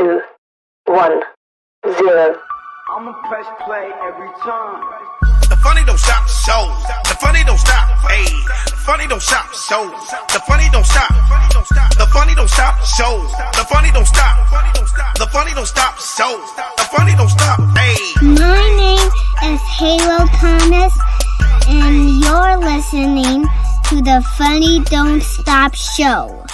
2, 1, 0. I'ma press play every time. The funny don't stop, show. The funny don't stop, hey. The funny don't stop, show. The funny don't stop. The funny don't stop, show. The funny don't stop. The funny don't stop, show. The funny don't stop, hey. My name is Halo Thomas, and you're listening to the Funny Don't Stop Show.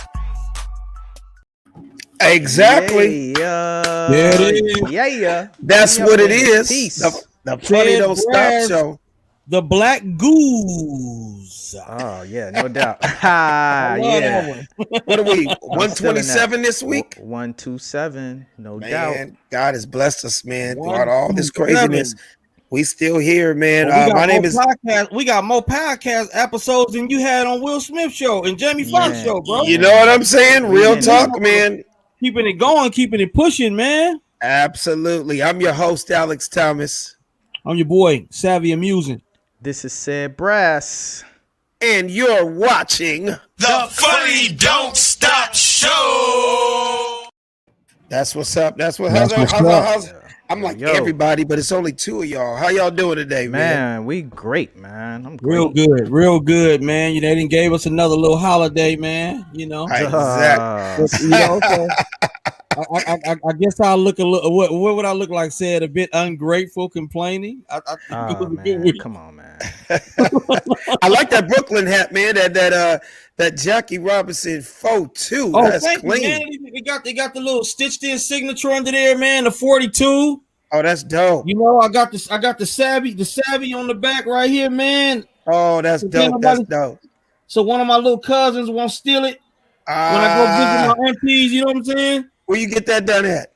Exactly. Yeah. There it is. Yeah. That's what it is. Peace. The Funny Don't Stop Show. The Black Goose. Oh, yeah, no doubt. Yeah. What are we? 127 this week? 127, no doubt. Man, God has blessed us, man. Throughout all this craziness, we still here, man. My name is. We got more podcast episodes than you had on Will Smith show and Jamie Foxx show, bro. You know what I'm saying? Real talk, man. Keeping it going, keeping it pushing, man. Absolutely. I'm your host, Alex Thomas. I'm your boy, Savvy Amusing. This is Said Brass. And you're watching The Funny Don't Stop Show. That's what's up. How's I'm like everybody, but it's only two of y'all. How y'all doing today, man? We great, man. I'm great. Real good, man. You know, they didn't gave us another little holiday, man. You know, exactly. I guess I'll look a little. What would I look like? Said a bit ungrateful, complaining. Come on, man. I like that Brooklyn hat, man. That Jackie Robinson faux too. Oh, that's clean. You, man. They got the little stitched in signature under there, man. The 42. Oh, that's dope. You know, I got the savvy on the back right here, man. Oh, that's dope. That's dope. So one of my little cousins won't steal it when I go visit my aunties. You know what I'm saying? Where you get that done at?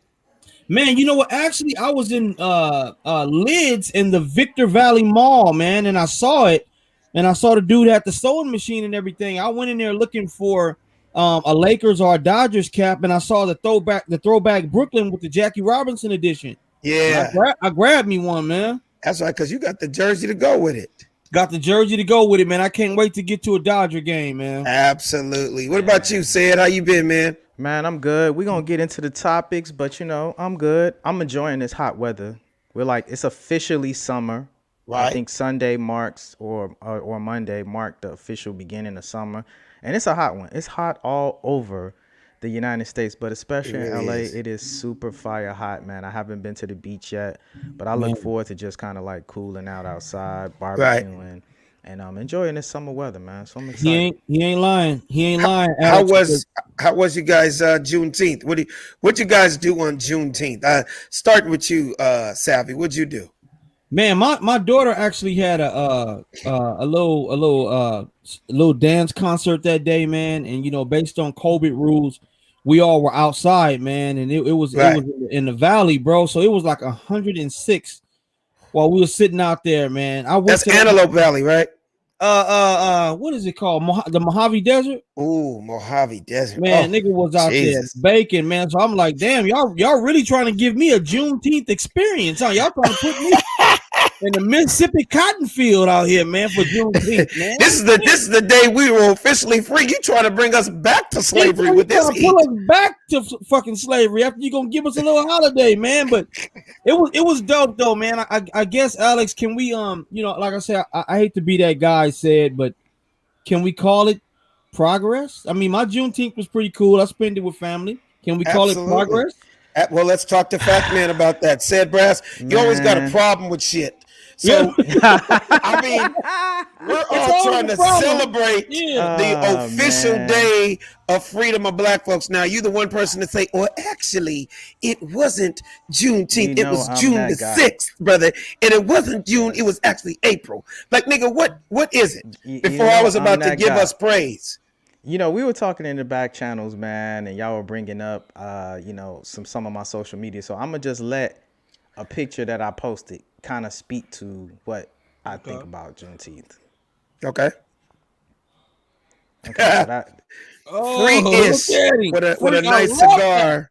Man, you know what? Actually, I was in Lids in the Victor Valley Mall, man, and I saw it, and I saw the dude at the sewing machine and everything. I went in there looking for a Lakers or a Dodgers cap, and I saw the throwback Brooklyn with the Jackie Robinson edition. Yeah, I grabbed me one, man. That's right, because you got the jersey to go with it. Got the jersey to go with it, man. I can't wait to get to a Dodger game, man. Absolutely. What about you, Sid? How you been, man? Man, I'm good. We're going to get into the topics, but, you know, I'm good. I'm enjoying this hot weather. It's officially summer. Right. I think Sunday marks or Monday marked the official beginning of summer. And it's a hot one. It's hot all over the United States, but especially in LA, it is super fire hot, man. I haven't been to the beach yet, but I look forward to just kind of like cooling out outside, barbecuing, and I'm enjoying this summer weather, man. So I'm excited. He ain't lying. Alex. How was you guys Juneteenth? What you guys do on Juneteenth? Starting with you, Savvy. What'd you do? Man, my daughter actually had a little dance concert that day, man. And you know, based on COVID rules, we all were outside, man, and it was in the valley, bro. So it was like 106 while we were sitting out there, man. That's Antelope Valley, right? What is it called? The Mojave Desert. Ooh, Mojave Desert. Man, nigga was out there baking, man. So I'm like, damn, y'all really trying to give me a Juneteenth experience, huh? Y'all trying to put me in the Mississippi cotton field out here, man, for Juneteenth, man. This is the day we were officially free. You trying to bring us back to slavery with this heat? Pull us back to fucking slavery after you gonna give us a little holiday, man. But it was dope though, man. I guess, Alex, can we you know, like I said, I hate to be that guy said, but can we call it progress? I mean, my Juneteenth was pretty cool. I spent it with family. Can we call it progress? Well, let's talk to Fact Man about that. Said Brass, you always got a problem with shit. So, I mean, we're all trying to celebrate the official day of freedom of black folks. Now, you're the one person to say, well, actually, it wasn't Juneteenth. It was June the 6th, brother. And it wasn't June. It was actually April. Like, nigga, what is it? Before I was about to give us praise. You know, we were talking in the back channels, man, and y'all were bringing up, you know, some of my social media. So I'm going to just let a picture that I posted kind of speak to what I think about Juneteenth. Okay. So that, free-ish with a nice cigar.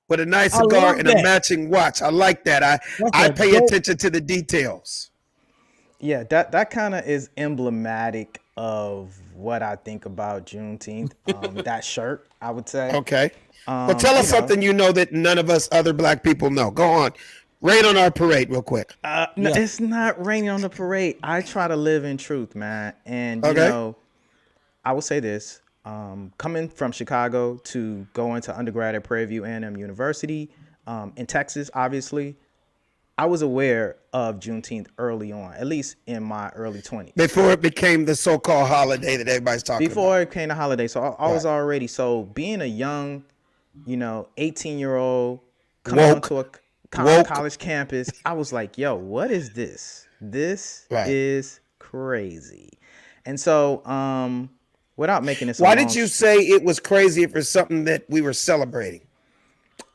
With a nice cigar and a matching watch. I like that. I pay attention to the details. Yeah, that kind of is emblematic of what I think about Juneteenth. That shirt, I would say. Okay. Well, tell us something you know that none of us other black people know. Go on. Rain on our parade real quick. No, it's not raining on the parade. I try to live in truth, man. And, you know, I will say this. Coming from Chicago to go into undergrad at Prairie View A&M University in Texas, obviously, I was aware of Juneteenth early on, at least in my early 20s. Before it became the so-called holiday that everybody's talking about. Before it became a holiday. So I was already, so being a young, 18-year-old coming onto a college campus, I was like, yo, what is this? This is crazy. And so, without making this, why did you say it was crazy for something that we were celebrating?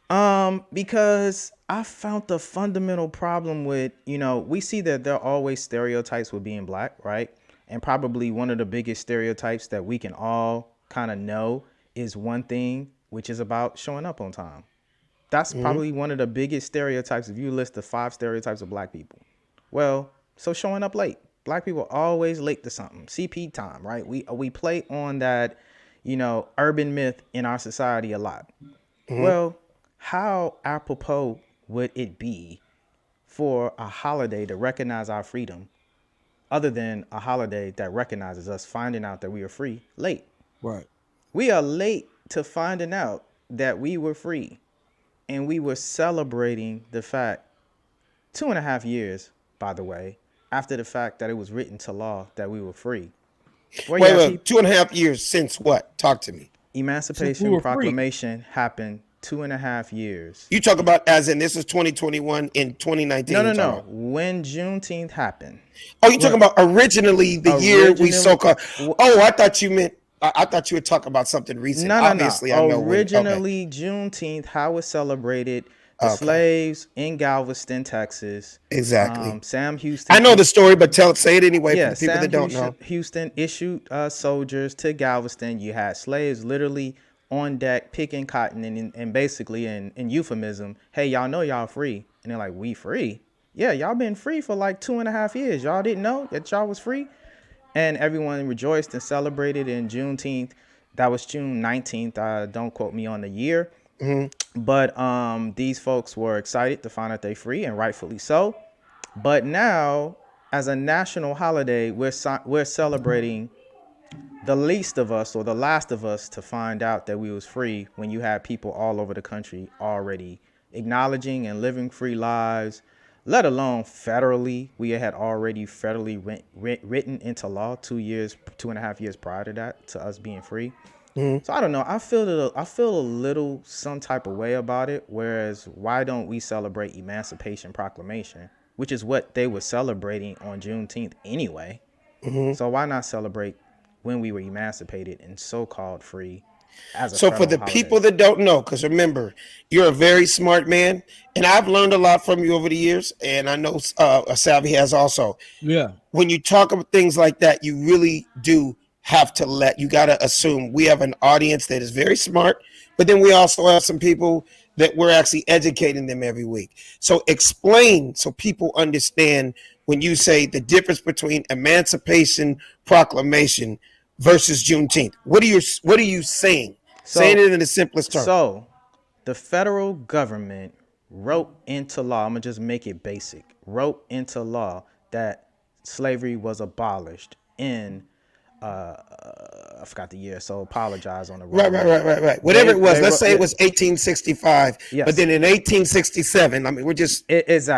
Because I found the fundamental problem with, we see that there are always stereotypes with being black, right? And probably one of the biggest stereotypes that we can all kind of know is one thing, which is about showing up on time. That's probably one of the biggest stereotypes. If you list the 5 stereotypes of black people, well, so showing up late. Black people are always late to something. CP time, right? We play on that, urban myth in our society a lot. Well, how apropos would it be for a holiday to recognize our freedom other than a holiday that recognizes us finding out that we are free late? Right. We are late to finding out that we were free. And we were celebrating the fact, 2.5 years, by the way, after the fact that it was written to law that we were free. Wait, 2.5 years since what? Talk to me. Emancipation Proclamation happened 2.5 years. You talk about as in this is 2021 in 2019. No. When Juneteenth happened. Oh, you're talking about originally the year we so-called. Oh, I thought you meant. I thought you were talking about something recent. No. Obviously, I know. Originally, Juneteenth, how it celebrated the slaves in Galveston, Texas. Exactly. Sam Houston. I know the story, but say it anyway for the people Sam that don't know. Houston issued soldiers to Galveston. You had slaves literally on deck picking cotton and basically in euphemism, hey, y'all know y'all free. And they're like, we free? Yeah, y'all been free for like 2.5 years. Y'all didn't know that y'all was free? And everyone rejoiced and celebrated in Juneteenth. That was June 19th. Don't quote me on the year. But these folks were excited to find out they're free, and rightfully so. But now, as a national holiday, we're celebrating the least of us or the last of us to find out that we was free when you had people all over the country already acknowledging and living free lives, let alone federally. We had already federally written into law 2.5 years prior to that, to us being free. So I don't know. I feel a little some type of way about it. Whereas why don't we celebrate Emancipation Proclamation, which is what they were celebrating on Juneteenth anyway? So why not celebrate when we were emancipated and so-called free? So for the people that don't know, because remember, you're a very smart man, and I've learned a lot from you over the years, and I know Savvy has also. Yeah. When you talk about things like that, you really do have to you got to assume we have an audience that is very smart, but then we also have some people that we're actually educating them every week. So explain so people understand when you say the difference between Emancipation Proclamation versus Juneteenth. What are you saying? Saying it in the simplest terms. So the federal government wrote into law, I'm gonna just make it basic, wrote into law that slavery was abolished in I forgot the year, so apologize on the right. Whatever it was, let's say it was 1865, yes. But then in 1867, I mean, we're just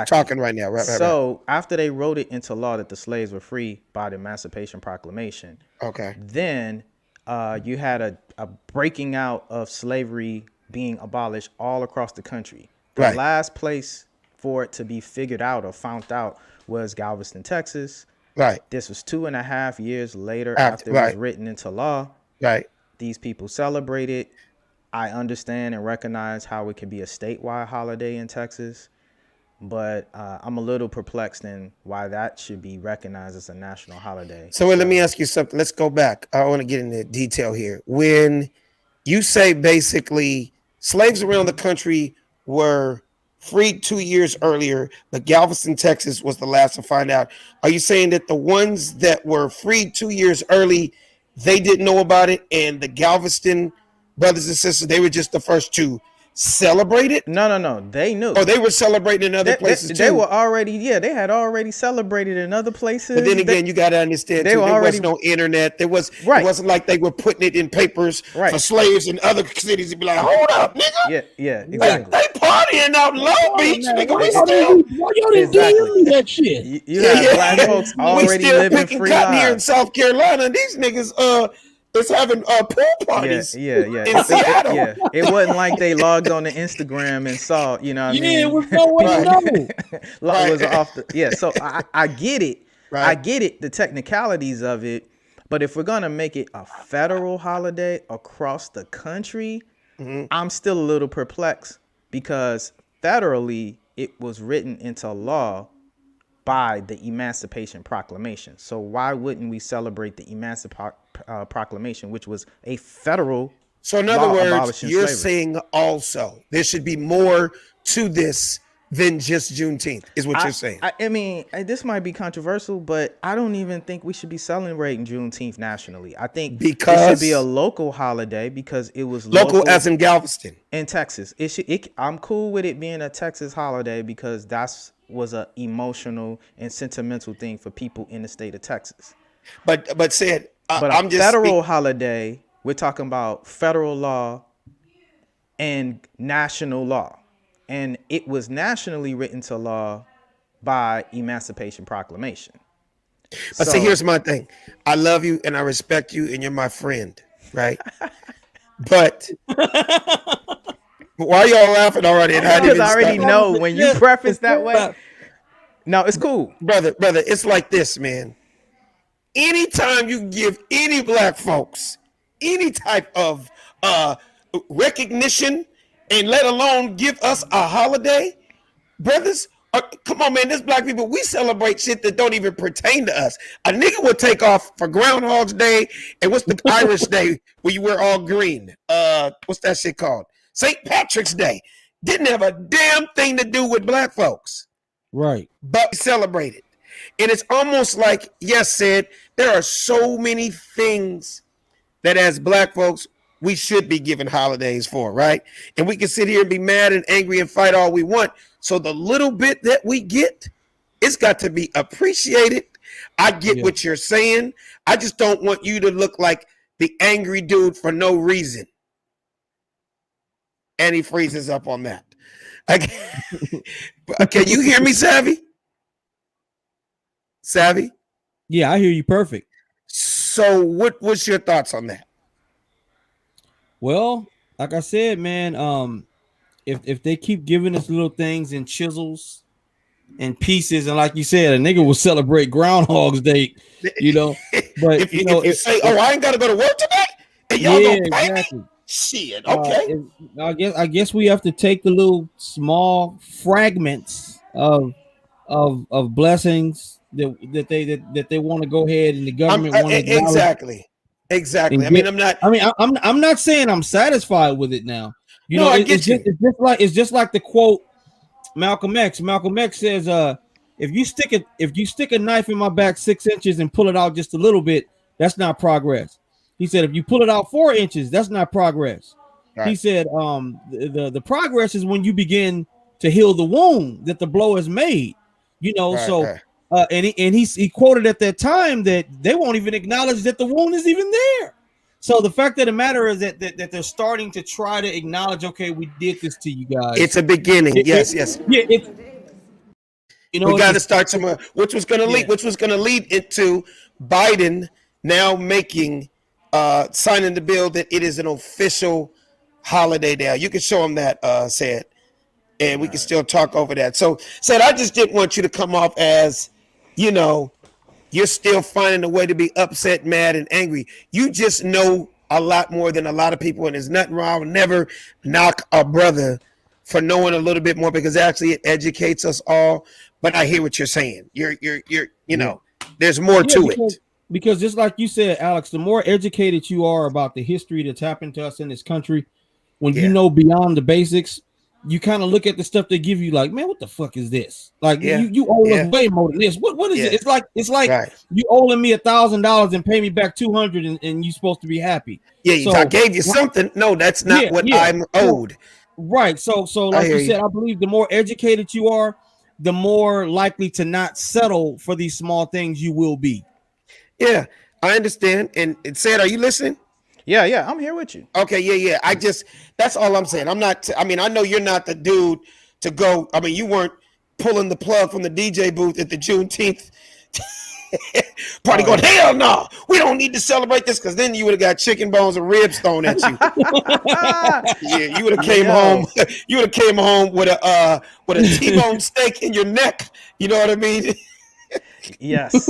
talking right now. Right. After they wrote it into law that the slaves were free by the Emancipation Proclamation, then you had a breaking out of slavery being abolished all across the country. The last place for it to be figured out or found out was Galveston, Texas. Right. This was 2.5 years later after it was written into law. Right. These people celebrated. I understand and recognize how it could be a statewide holiday in Texas, but I'm a little perplexed in why that should be recognized as a national holiday. So let me ask you something. Let's go back. I want to get into detail here. When you say basically slaves around the country were freed 2 years earlier, but Galveston, Texas was the last to find out. Are you saying that the ones that were freed 2 years early, they didn't know about it, and the Galveston brothers and sisters, they were just the first to celebrate it? No. They knew. Oh, they were celebrating in other places too. They were already, they had already celebrated in other places. But then again, you got to understand, too, there was no internet. It wasn't like they were putting it in papers for slaves in other cities to be like, hold up, nigga. Yeah, exactly. They partying out in Long Beach, nigga. Why y'all didn't DM that shit? You have black folks already living free lives here in South Carolina. These niggas is having pool parties. Yeah. In Seattle. It wasn't like they logged on to Instagram and saw, you know what I mean? Yeah, it was no way to know. Was off the, so I get it. Right. I get it, the technicalities of it. But if we're gonna make it a federal holiday across the country, I'm still a little perplexed because federally it was written into law by the Emancipation Proclamation. So why wouldn't we celebrate the Emancipation Proclamation, which was a federal So in other words, you're saying also there should be more to this than just Juneteenth, is what you're saying. I mean, this might be controversial, but I don't even think we should be celebrating Juneteenth nationally. I think it should be a local holiday because it was local as in Galveston. In Texas. I'm cool with it being a Texas holiday because was a emotional and sentimental thing for people in the state of Texas. But said, I'm just federal holiday. We're talking about federal law and national law, and it was nationally written to law by Emancipation Proclamation. But see, here's my thing: I love you and I respect you, and you're my friend, right? But why y'all laughing already? Because I already know when you preface that way. No, it's cool, brother. It's like this, man. Anytime you give any black folks any type of recognition, and let alone give us a holiday, brothers, come on, man. This black people, we celebrate shit that don't even pertain to us. A nigga would take off for Groundhog's Day, and what's the Irish Day where you wear all green? What's that shit called? St. Patrick's Day. Didn't have a damn thing to do with black folks. Right. But we celebrate it. And it's almost like, yes, said, there are so many things that as black folks, we should be given holidays for, right? And we can sit here and be mad and angry and fight all we want. So the little bit that we get, it's got to be appreciated. I get what you're saying. I just don't want you to look like the angry dude for no reason. And he freezes up on that. Can you hear me, Savvy? Savvy? Yeah, I hear you perfect. So what's your thoughts on that? Well, like I said, man, if they keep giving us little things and chisels and pieces, and like you said, a nigga will celebrate Groundhog's Day, you know. But if you say, I ain't gotta go to work today, and y'all don't pay me? Shit, okay. I guess we have to take the little small fragments of blessings that they want to go ahead and the government want to exactly. I'm not saying I'm satisfied with it now. It's just like the quote Malcolm X. Malcolm X says, if you stick a knife in my back 6 inches and pull it out just a little bit, that's not progress. He said, if you pull it out 4 inches, that's not progress. Right. He said, the progress is when you begin to heal the wound that the blow has made. And he quoted at that time that they won't even acknowledge that the wound is even there. So the fact of the matter is that they're starting to try to acknowledge, okay, we did this to you guys. It's a beginning. Yes. Yeah. We got to start somewhere, which was going to lead into Biden now making signing the bill that it is an official holiday now. You can show him that, said, and we can still talk over that. So said, I just didn't want you to come off as, you're still finding a way to be upset, mad, and angry. You just know a lot more than a lot of people, and there's nothing wrong. I'll never knock a brother for knowing a little bit more because actually it educates us all. But I hear what you're saying. You're there's more to it. Because just like you said, Alex, the more educated you are about the history that's happened to us in this country, when you know beyond the basics, you kind of look at the stuff they give you like, man, what the fuck is this? Like Yeah. you owe Yeah. us way more than this. What is Yeah. it? It's like Right. you owing me $1,000 and pay me back 200 and you supposed to be happy. Yeah, So- I gave you something. No, that's not Yeah, what yeah. I'm owed. Right. So like hear you said, I believe the more educated you are, the more likely to not settle for these small things you will be. Yeah, I understand. And said, are you listening? Yeah, I'm here with you. Okay, yeah. That's all I'm saying. I'm not. I mean, I know you're not the dude to go. I mean, you weren't pulling the plug from the DJ booth at the Juneteenth party, going, hell no, we don't need to celebrate this, because then you would have got chicken bones and ribs thrown at you. Yeah, you would have came home. You would have came home with a T-bone steak in your neck. You know what I mean? Yes.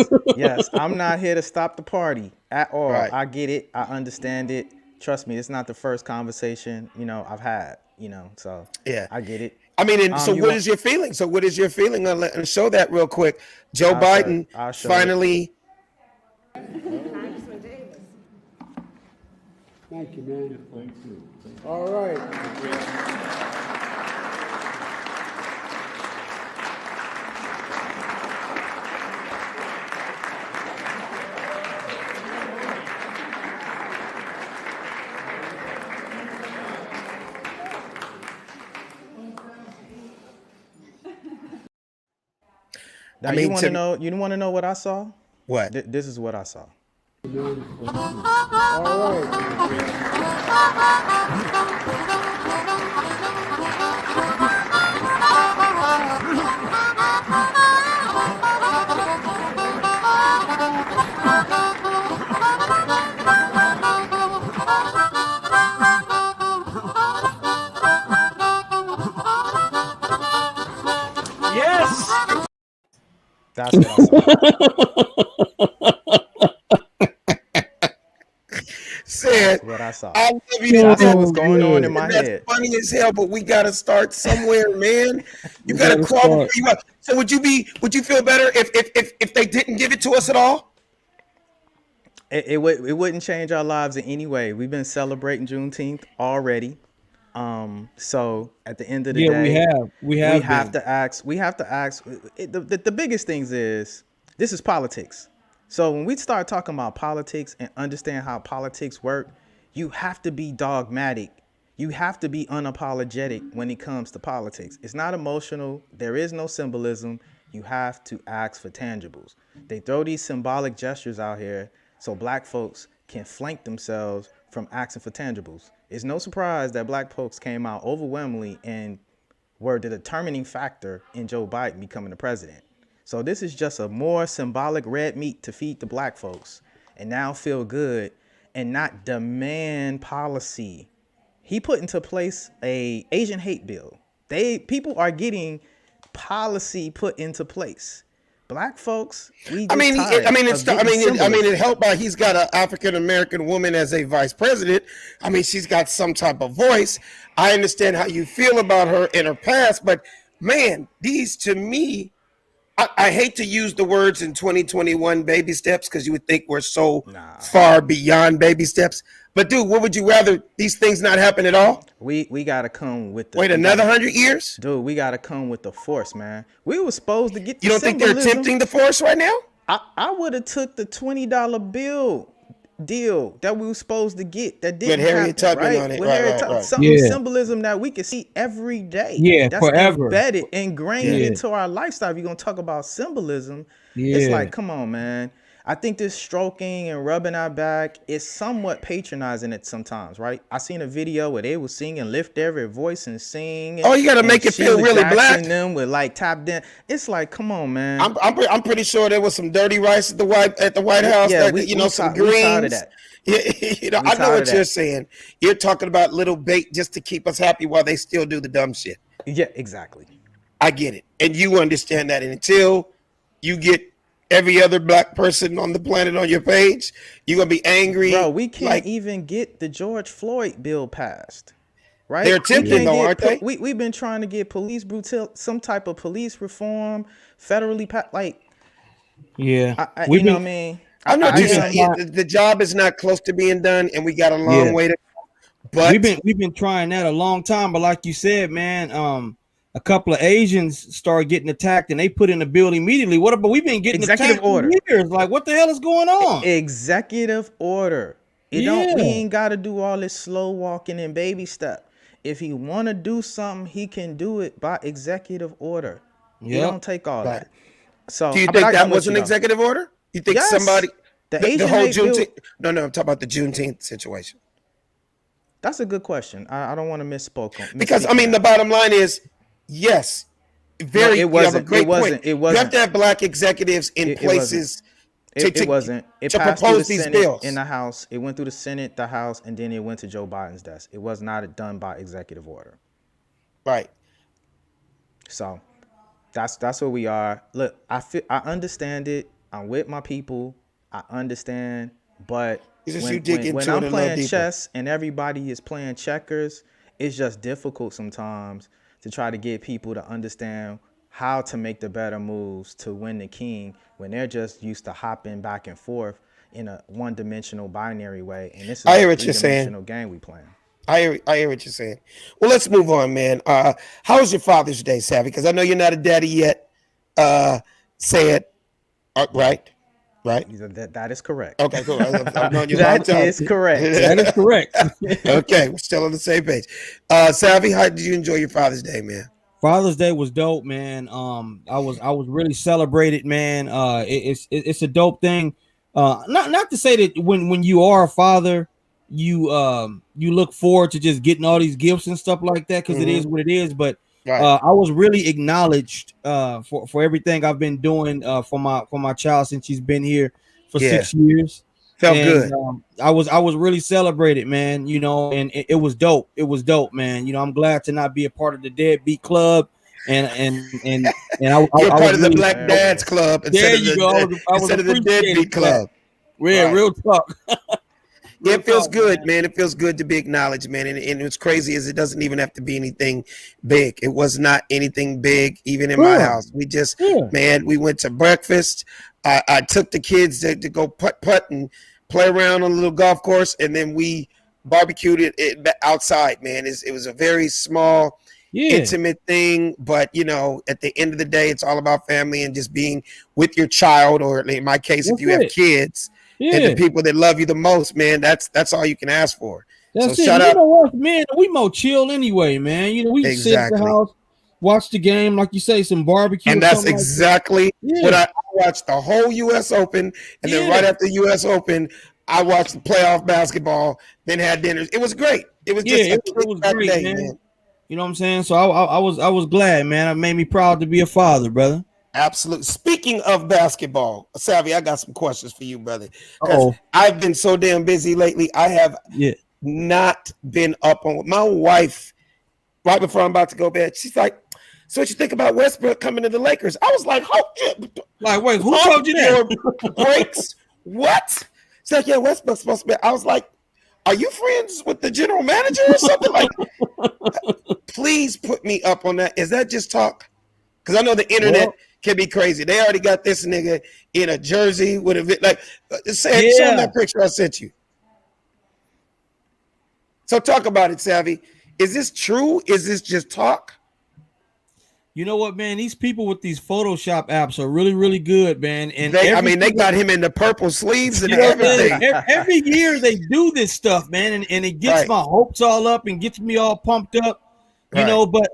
I'm not here to stop the party at all. Right. I get it. I understand it. Trust me, it's not the first conversation, I've had, so Yeah. I get it. I mean, and so you what want- is your feeling? And show that real quick. Joe I'll show it. Biden I'll show finally. Thank you, man. Thank you. All right. Now, I mean, you want to know? You want to know what I saw? What? This is what I saw. All right. Yes. That's what I saw. Said, What I saw. I love you. That's what was going on in my That's head. funny as hell, but we gotta start somewhere, man. You We gotta gotta crawl start. before you up. So would you feel better if they didn't give it to us at all? It wouldn't change our lives in any way. We've been celebrating Juneteenth already. So at the end of the day, we have to ask. The biggest things is this is politics. So when we start talking about politics and understand how politics work, you have to be dogmatic. You have to be unapologetic when it comes to politics. It's not emotional. There is no symbolism. You have to ask for tangibles. They throw these symbolic gestures out here so black folks can flank themselves from asking for tangibles. It's no surprise that black folks came out overwhelmingly and were the determining factor in Joe Biden becoming the president. So this is just a more symbolic red meat to feed the black folks and now feel good and not demand policy. He put into place a Asian hate bill. People are getting policy put into place. Black folks, it helped by he's got an African American woman as a vice president. I mean, she's got some type of voice. I understand how you feel about her in her past, but man, these to me, I hate to use the words in 2021 baby steps, because you would think we're so far beyond baby steps. But dude, what would you rather these things not happen at all? We gotta come with the wait another 100 years? Dude, we gotta come with the force, man. We were supposed to get the You don't think they're attempting the force right now? I would have took the $20 bill deal that we were supposed to get that didn't With Harriet happen, Tubman right? on it. With Right, Harriet right, Tubman. right. Some Yeah. symbolism that we can see every day. Yeah, that's forever. embedded, ingrained Yeah. into our lifestyle. If you're gonna talk about symbolism, it's Yeah. like, come on, man. I think this stroking and rubbing our back is somewhat patronizing it sometimes, right? I seen a video where they were singing "Lift Every Voice" and sing. Oh, you gotta and make it feel Sheila really Jackson black. Them with like tap dance. It's like, come on, man. I'm pretty sure there was some dirty rice at the White House. Yeah, that, we some tired of greens. that. Yeah, We I know tired what of you're that. saying. You're talking about little bait just to keep us happy while they still do the dumb shit. Yeah, exactly. I get it, and you understand that. And until you get every other black person on the planet on your page, you're gonna be angry. Bro, we can't like, even get the George Floyd bill passed. Right? They're We attempting can't though, get aren't they? We've been trying to get police some type of police reform, federally like Yeah. you know what I mean? I know what you're am- saying. The job is not close to being done, and we got a long Yeah. way to. But we've been trying that a long time. But like you said, man, a couple of Asians started getting attacked, and they put in the bill immediately. What about we've been getting Executive attacked order. for years? Like, what the hell is going on? Executive order. We Yeah. ain't got to do all this slow walking and baby step. If he want to do something, he can do it by executive order. He Yep. don't take all Right. that. So do you but think I'm that with was you, an though. executive order? You think Yes. somebody The Asian whole made bill- Juneteenth? No, I'm talking about the Juneteenth situation. That's a good question. I don't want to misspoke on Because misspeak I mean, on the that. bottom line is, yes, very. it You have a wasn't. great It wasn't. point. It You wasn't. have to have black executives in It wasn't. places. It wasn't. It to passed through propose the these Senate, bills. in the House. It went through the Senate, the House, and then it went to Joe Biden's desk. It was not done by executive order. Right. So that's where we are. Look, I understand it. I'm with my people. I understand, but It's just you dig when into it I'm a little playing deeper. chess and everybody is playing checkers, it's just difficult sometimes to try to get people to understand how to make the better moves to win the king when they're just used to hopping back and forth in a one-dimensional binary way. And this is I hear a what you're saying. three-dimensional game we playing. I hear what you're saying. Well, let's move on, man. How was your Father's Day, Savvy? Because I know you're not a daddy yet. Say it. Right? That is correct. Okay, cool. I've known you a long That time. is correct. That is correct. Okay, we're still on the same page. Savvy, how did you enjoy your Father's Day, man? Father's Day was dope, man. I was really celebrated, man. It's a dope thing. Not to say that when you are a father, you look forward to just getting all these gifts and stuff like that, because it is what it is. But Right. I was really acknowledged for everything I've been doing for my child since she's been here for Yeah. 6 years. Felt And, good. I was really celebrated, man. You know, and it was dope. It was dope, man. You know, I'm glad to not be a part of the Deadbeat Club, and I You're was part of the really- Black Dads Club instead There of you the, go. I was instead of the appreciating Deadbeat Club. Yeah, Right. real talk. Yeah, it feels talk, good, man. It feels good to be acknowledged, man. And what's crazy is it doesn't even have to be anything big. It was not anything big, even in my Yeah. house. We just, Yeah. man, we went to breakfast. I took the kids to go putt and play around on a little golf course, and then we barbecued it outside, man. It was a very small, Yeah. intimate thing, but you know, at the end of the day, it's all about family and just being with your child, or in my case, if That's you have it. kids. Yeah. And the people that love you the most, man, that's all you can ask for. That's So it. shout You out- know what, man? We more chill anyway, man. You know, we just sit at the Exactly. house, watch the game, like you say, some barbecue. And or that's something like exactly that. what I watched the whole U.S. Open, and then Yeah. right after the U.S. Open, I watched the playoff basketball, then had dinner. It was great. It was just Yeah, a it was kickback great, day, man. You know what I'm saying? So I was glad, man. It made me proud to be a father, brother. Absolutely. Speaking of basketball, Savvy, I got some questions for you, brother. 'Cause Uh-oh. I've been so damn busy lately. I have Yeah. not been up on my wife. Right before I'm about to go to bed, she's like, "So what you think about Westbrook coming to the Lakers?" I was like, Like, wait, who told you that? your breaks? What? It's like, yeah, Westbrook's supposed to be. I was like, are you friends with the general manager or something? Like, please put me up on that. Is that just talk? Because I know the internet can be crazy. They already got this nigga in a jersey with a like. Show them that picture I sent you. So talk about it, Savvy. Is this true? Is this just talk? You know what, man? These people with these Photoshop apps are really, really good, man. And They got him in the purple sleeves and you know, everything. man, every year they do this stuff, man, and it gets Right. my hopes all up and gets me all pumped up, you Right. know. But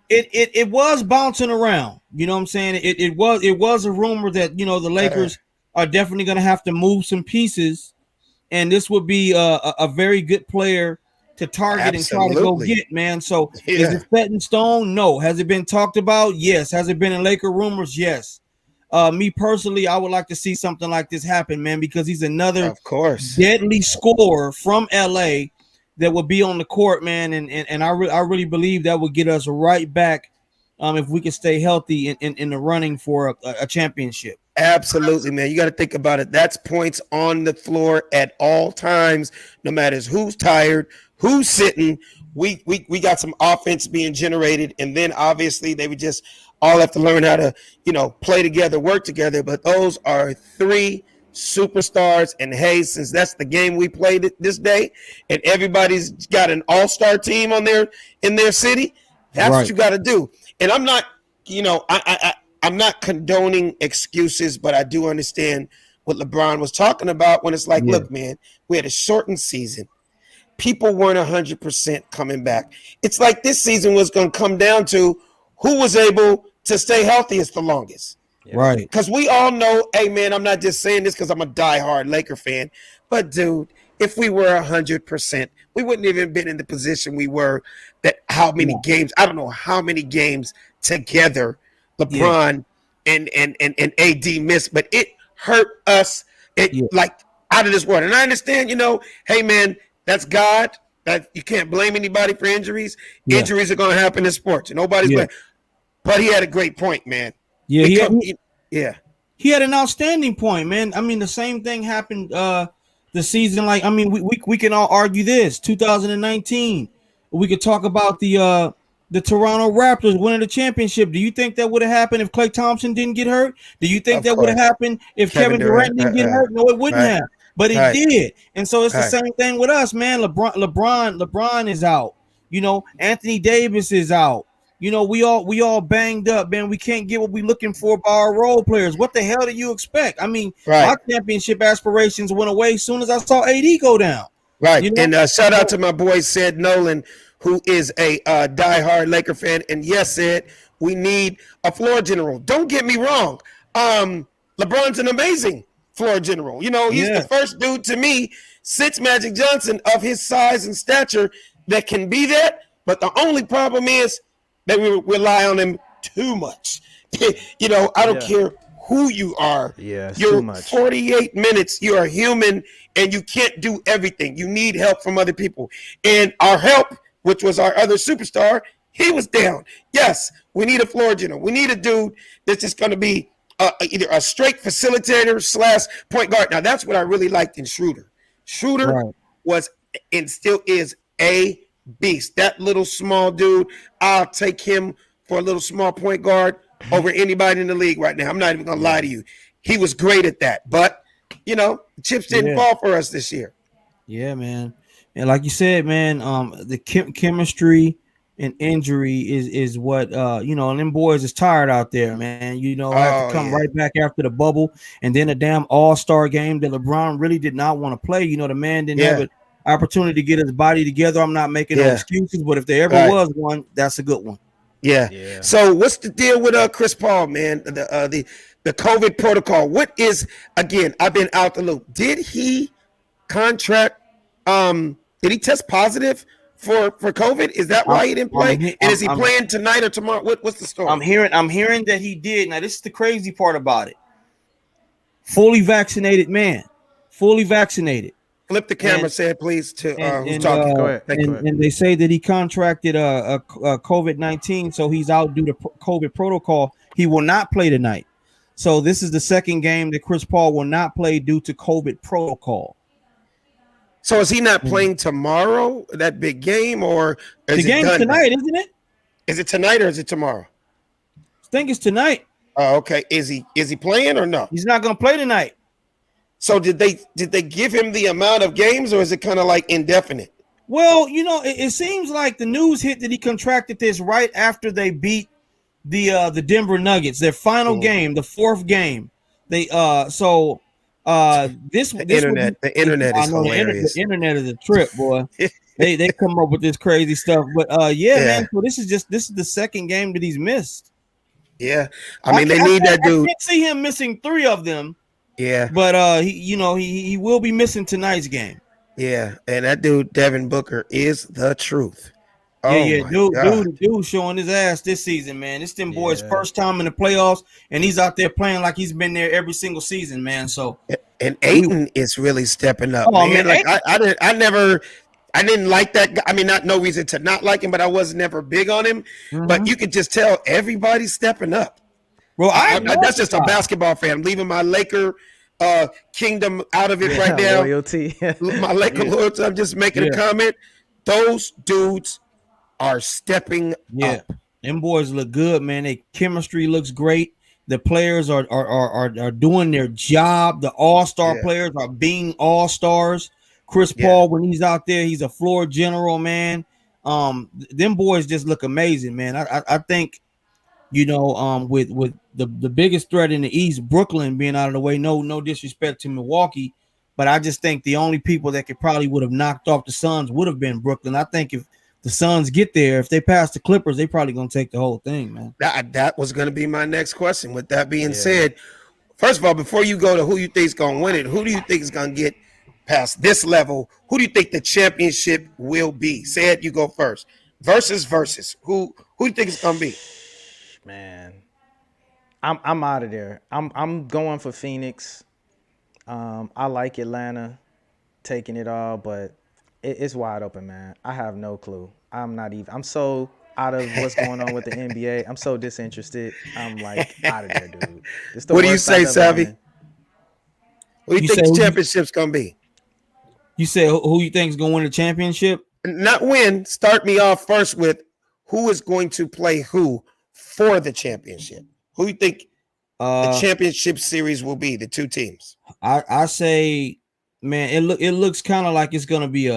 it was bouncing around. You know what I'm saying? It was a rumor that, you know, the Lakers are definitely going to have to move some pieces, and this would be a very good player to target and try to go Absolutely. get, man. So Yeah. is it set in stone? No. Has it been talked about? Yes. Has it been in Laker rumors? Yes. Me personally, I would like to see something like this happen, man, because he's another Of course. deadly scorer from LA that would be on the court, man. And I really believe that would get us right back if we can stay healthy in the running for a championship. Absolutely, man. You got to think about it. That's points on the floor at all times, no matter who's tired, who's sitting. We got some offense being generated, and then obviously they would just all have to learn how to, you know, play together, work together. But those are three superstars. And hey, since that's the game we played this day, and everybody's got an all-star team on in their city, that's what you got to do. And I'm not, I'm not condoning excuses, but I do understand what LeBron was talking about when it's like, look, man, we had a shortened season. People weren't 100% coming back. It's like this season was going to come down to who was able to stay healthiest the longest. Right. Because we all know, hey, man, I'm not just saying this because I'm a diehard Laker fan, but, dude, if we were 100%, we wouldn't even been in the position we were. That how many games, I don't know how many games together LeBron and AD missed, but it hurt us like out of this world. And I understand, hey, man, that's God. That you can't blame anybody for injuries. Injuries are going to happen in sports. Nobody's blaming. But he had a great point, man. Yeah, he had an outstanding point, man. I mean, the same thing happened the season. Like, I mean, we can all argue this. 2019, we could talk about the Toronto Raptors winning the championship. Do you think that would have happened if Klay Thompson didn't get hurt? Do you think that would have happened if Kevin Durant didn't get hurt? No, it wouldn't have. But it did. And so it's the same thing with us, man. LeBron is out. Anthony Davis is out. We all banged up, man. We can't get what we're looking for by our role players. What the hell do you expect? I mean, my championship aspirations went away as soon as I saw AD go down. Right. And shout out to my boy Sid Nolan, who is a diehard Laker fan. And yes, Sid, we need a floor general. Don't get me wrong. LeBron's an amazing floor general. He's the first dude to me since Magic Johnson of his size and stature that can be that. But the only problem is that we rely on him too much. I don't care who you are. Yeah, you're too much. 48 minutes. You are human, and you can't do everything. You need help from other people. And our help, which was our other superstar, he was down. Yes, we need a floor general. We need a dude that's just going to be either a straight facilitator / point guard. Now, that's what I really liked in Schroeder. Schroeder was and still is a beast. That little small dude, I'll take him for a little small point guard over anybody in the league right now. I'm not even going to lie to you. He was great at that. But, chips didn't fall for us this year. Yeah, man. And like you said, man, the chemistry and injury is what, and them boys is tired out there, man. Have to come right back after the bubble and then a damn all-star game that LeBron really did not want to play. The man didn't have an opportunity to get his body together. I'm not making no excuses, but if there ever was one, that's a good one. Yeah. So what's the deal with Chris Paul, man? The COVID protocol. What is, again, I've been out the loop. Did he contract, did he test positive for COVID? Is that why he didn't play? And is he playing tonight or tomorrow? What's the story? I'm hearing that he did. Now, this is the crazy part about it. Fully vaccinated man. Fully vaccinated. Flip the camera, said, please, to who's talking. Go ahead. And they say that he contracted a COVID-19, so he's out due to COVID protocol. He will not play tonight. So this is the second game that Chris Paul will not play due to COVID protocol. So is he not playing tomorrow, that big game, or is the game's tonight, isn't it? Is it tonight or is it tomorrow? I think it's tonight. Oh, okay. Is he playing or no? He's not going to play tonight. So did they give him the amount of games, or is it kind of like indefinite? Well, it seems like the news hit that he contracted this right after they beat the Denver Nuggets, their final game, the fourth game. They this the internet is hilarious. The internet is a trip, boy. they come up with this crazy stuff, but man. So this is the second game that he's missed. Yeah, I mean they need that dude. I can't see him missing 3 of them. Yeah, but he will be missing tonight's game. Yeah, and that dude Devin Booker is the truth. Dude showing his ass this season, man. It's them boys' first time in the playoffs, and he's out there playing like he's been there every single season, man. So and Ayton is really stepping up, man. Like I didn't like that guy. I mean, no reason to not like him, but I was never big on him. Mm-hmm. But you could just tell everybody's stepping up. Well, that's just a basketball fan. I'm leaving my Laker kingdom out of it right now. Loyalty. My Laker loyalty. I'm just making a comment. Those dudes are stepping up. Them boys look good, man. Their chemistry looks great. The players are doing their job. The all-star players are being all-stars. Chris Paul, when he's out there, he's a floor general, man. Them boys just look amazing, man. I think, with the biggest threat in the East, Brooklyn being out of the way. No disrespect to Milwaukee, but I just think the only people that would have knocked off the Suns would have been Brooklyn. I think if the Suns get there, if they pass the Clippers, they probably gonna take the whole thing, man. That was gonna be my next question. With that being said, first of all, before you go to who you think is gonna win it, who do you think is gonna get past this level? Who do you think the championship will be? Say it, you go first. Versus. Who do you think it's gonna be? Man, I'm out of there. I'm going for Phoenix. I like Atlanta taking it all, but it's wide open, man. I have no clue. I'm so out of what's going on with the NBA. I'm so disinterested. I'm like out of there, dude. What do you say, Savvy? What do you think the championship's gonna be? You say who you think is gonna win the championship? Not win. Start me off first with who is going to play who for the championship. Who do you think the championship series will be? The two teams. I say, man, it looks kind of like it's gonna be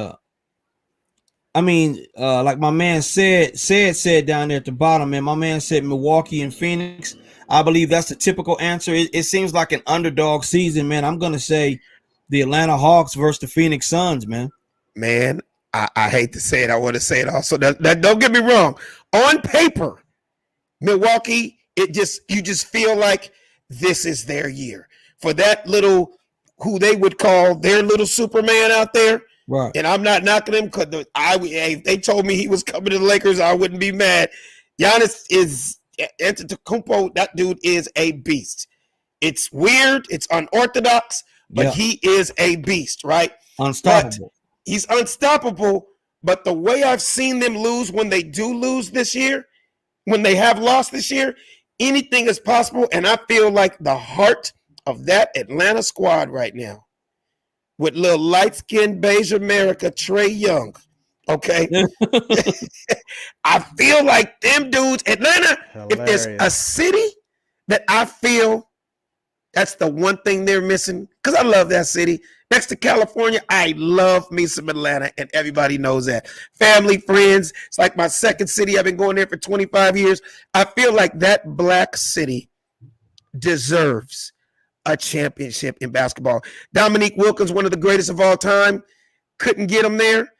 like my man said down there at the bottom, man. My man said Milwaukee and Phoenix. I believe that's the typical answer. It seems like an underdog season, man. I'm gonna say the Atlanta Hawks versus the Phoenix Suns, man. Man, I hate to say it. I want to say it also. That don't get me wrong. On paper, Milwaukee, you just feel like this is their year for that little, who they would call their little Superman out there. Right. And I'm not knocking him because if they told me he was coming to the Lakers, I wouldn't be mad. Giannis is Antetokounmpo. That dude is a beast. It's weird. It's unorthodox, but he is a beast, right? Unstoppable. He's unstoppable. But the way I've seen them lose when they do lose this year, when they have lost this year, anything is possible. And I feel like the heart of that Atlanta squad right now, with little light-skinned beige America, Trae Young, okay? I feel like them dudes, Atlanta, Hilarious. If there's a city that I feel that's the one thing they're missing, because I love that city. Next to California, I love me some Atlanta, and everybody knows that. Family, friends, it's like my second city. I've been going there for 25 years. I feel like that black city deserves a championship in basketball. Dominique Wilkins, one of the greatest of all time, couldn't get him there.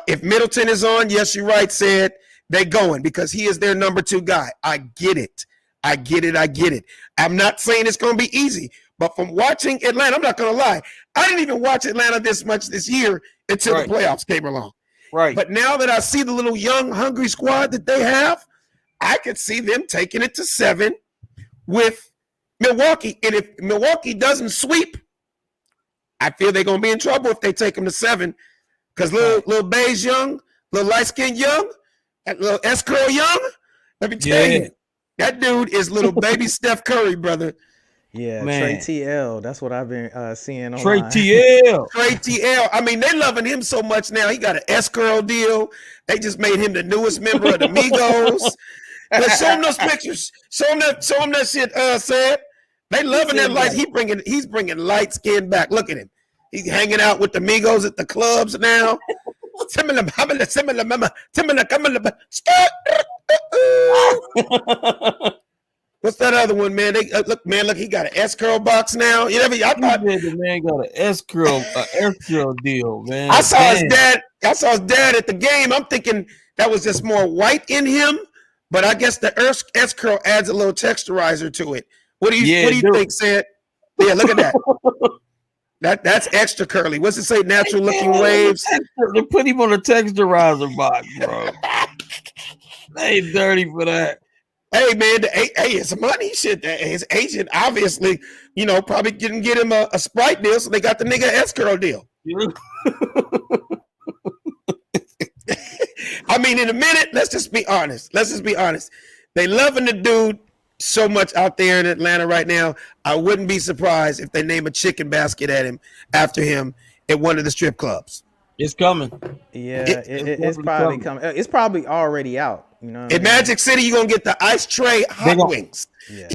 If Middleton is on, yes, you're right, said they going because he is their number 2 guy. I get it. I'm not saying it's going to be easy, but from watching Atlanta, I'm not going to lie. I didn't even watch Atlanta this much this year until the playoffs came along. Right. But now that I see the little young, hungry squad that they have, I could see them taking it to 7 with Milwaukee. And if Milwaukee doesn't sweep, I feel they're going to be in trouble if they take them to 7. Because little beige Young, little light-skinned Young, that little S-curl Young, let me tell you, that dude is little baby Steph Curry, brother. Yeah, Man. Trey TL. That's what I've been seeing Trey online. TL. Trey TL. I mean, they loving him so much now. He got an S-curl deal. They just made him the newest member of the Migos. Let's show him those pictures. Show him that shit, Sad. They loving that light. He's bringing light skin back. Look at him. He's hanging out with the Migos at the clubs now. What's that other one, man? Look, he got an S-curl box now. You know what I mean? I thought the man got an S-curl deal, man. I saw his dad at the game. I'm thinking that was just more white in him, but I guess the S-curl adds a little texturizer to it. What do you think, Sid? Yeah, look at that. That's extra curly. What's it say? Natural looking waves. They put him on a texturizer box, bro. They ain't dirty for that. Hey, man, it's money shit. His agent obviously, probably didn't get him a Sprite deal, so they got the nigga S-curl deal. I mean, in a minute, let's just be honest. They loving the dude so much out there in Atlanta right now. I wouldn't be surprised if they name a chicken basket after him at one of the strip clubs. It's coming. Yeah, it's probably coming. It's probably already out. In Magic City, you're gonna get the Ice Tray hot wings. Yeah.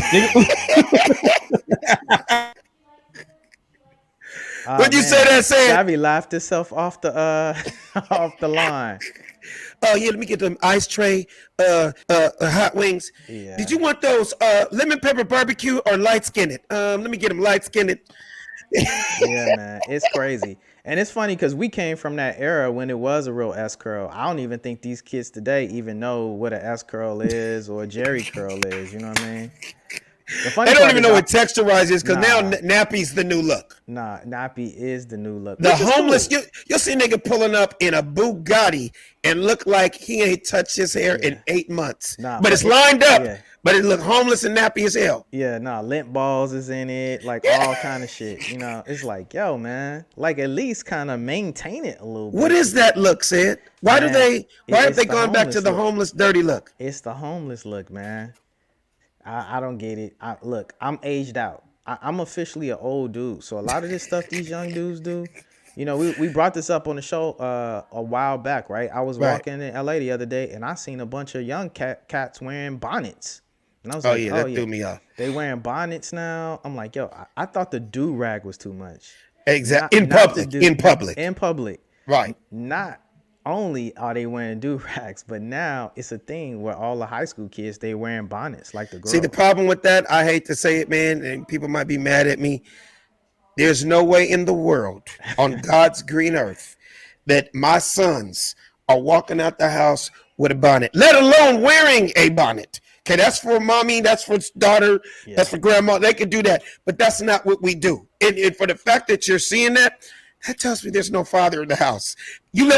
What'd you say that, said? Savvy laughed himself off the off the line. Oh yeah, let me get them ice tray hot wings. Yeah. Did you want those lemon pepper barbecue or light skinned? Let me get them light skinned. Yeah, man, it's crazy. And it's funny because we came from that era when it was a real S curl. I don't even think these kids today even know what an S curl is or a Jerry curl is. You know what I mean? They don't even know what texturized is because now nappy's the new look. Nah, nappy is the new look. The homeless, you'll see a nigga pulling up in a Bugatti and look like he ain't touched his hair in 8 months. But it's lined up. Yeah. But it look homeless and nappy as hell. Yeah, lint balls is in it, like all kind of shit. You know, it's like, yo, man, like at least kind of maintain it a little bit. What is that look, Sid? Why have they gone back to the homeless dirty look? It's the homeless look, man. I don't get it. Look, I'm aged out. I'm officially an old dude. So a lot of this stuff these young dudes do, you know, we brought this up on the show a while back, right? I was walking in LA the other day and I seen a bunch of young cats wearing bonnets. And I was like, that threw me off. They wearing bonnets now. I'm like, yo, I thought the do-rag was too much. Exactly. In public. Right. Not only are they wearing do-rags, but now it's a thing where all the high school kids, they wearing bonnets like the girls. See, the problem with that, I hate to say it, man, and people might be mad at me. There's no way in the world on God's green earth that my sons are walking out the house with a bonnet, let alone wearing a bonnet. Okay, that's for mommy, that's for daughter, that's for grandma. They can do that, but that's not what we do. And for the fact that you're seeing that tells me there's no father in the house. You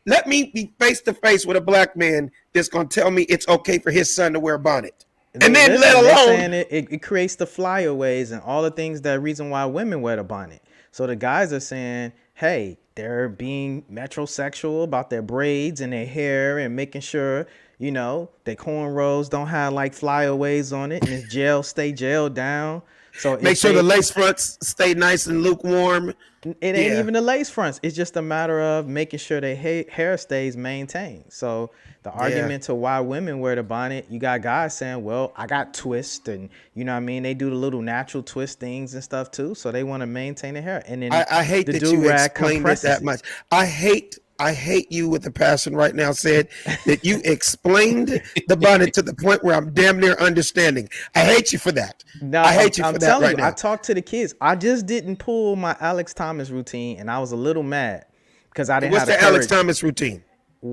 let me be face to face with a black man that's gonna tell me it's okay for his son to wear a bonnet. And then let alone it creates the flyaways and all the things that reason why women wear the bonnet. So the guys are saying, hey, they're being metrosexual about their braids and their hair and making sure, you know, their cornrows don't have like flyaways on it and it's stay gelled down. So make sure the lace fronts stay nice and lukewarm. It ain't even the lace fronts. It's just a matter of making sure their hair stays maintained. So the argument to why women wear the bonnet, you got guys saying, well, I got twists and, you know what I mean? They do the little natural twist things and stuff too. So they want to maintain their hair. And then I hate that you explained it that much. I hate you with a passion right now, said that you explained the bonnet to the point where I'm damn near understanding. I hate you for that. No, I hate you for that right now. I talked to the kids. I just didn't pull my Alex Thomas routine, and I was a little mad because I didn't have the courage. What's the Alex Thomas routine?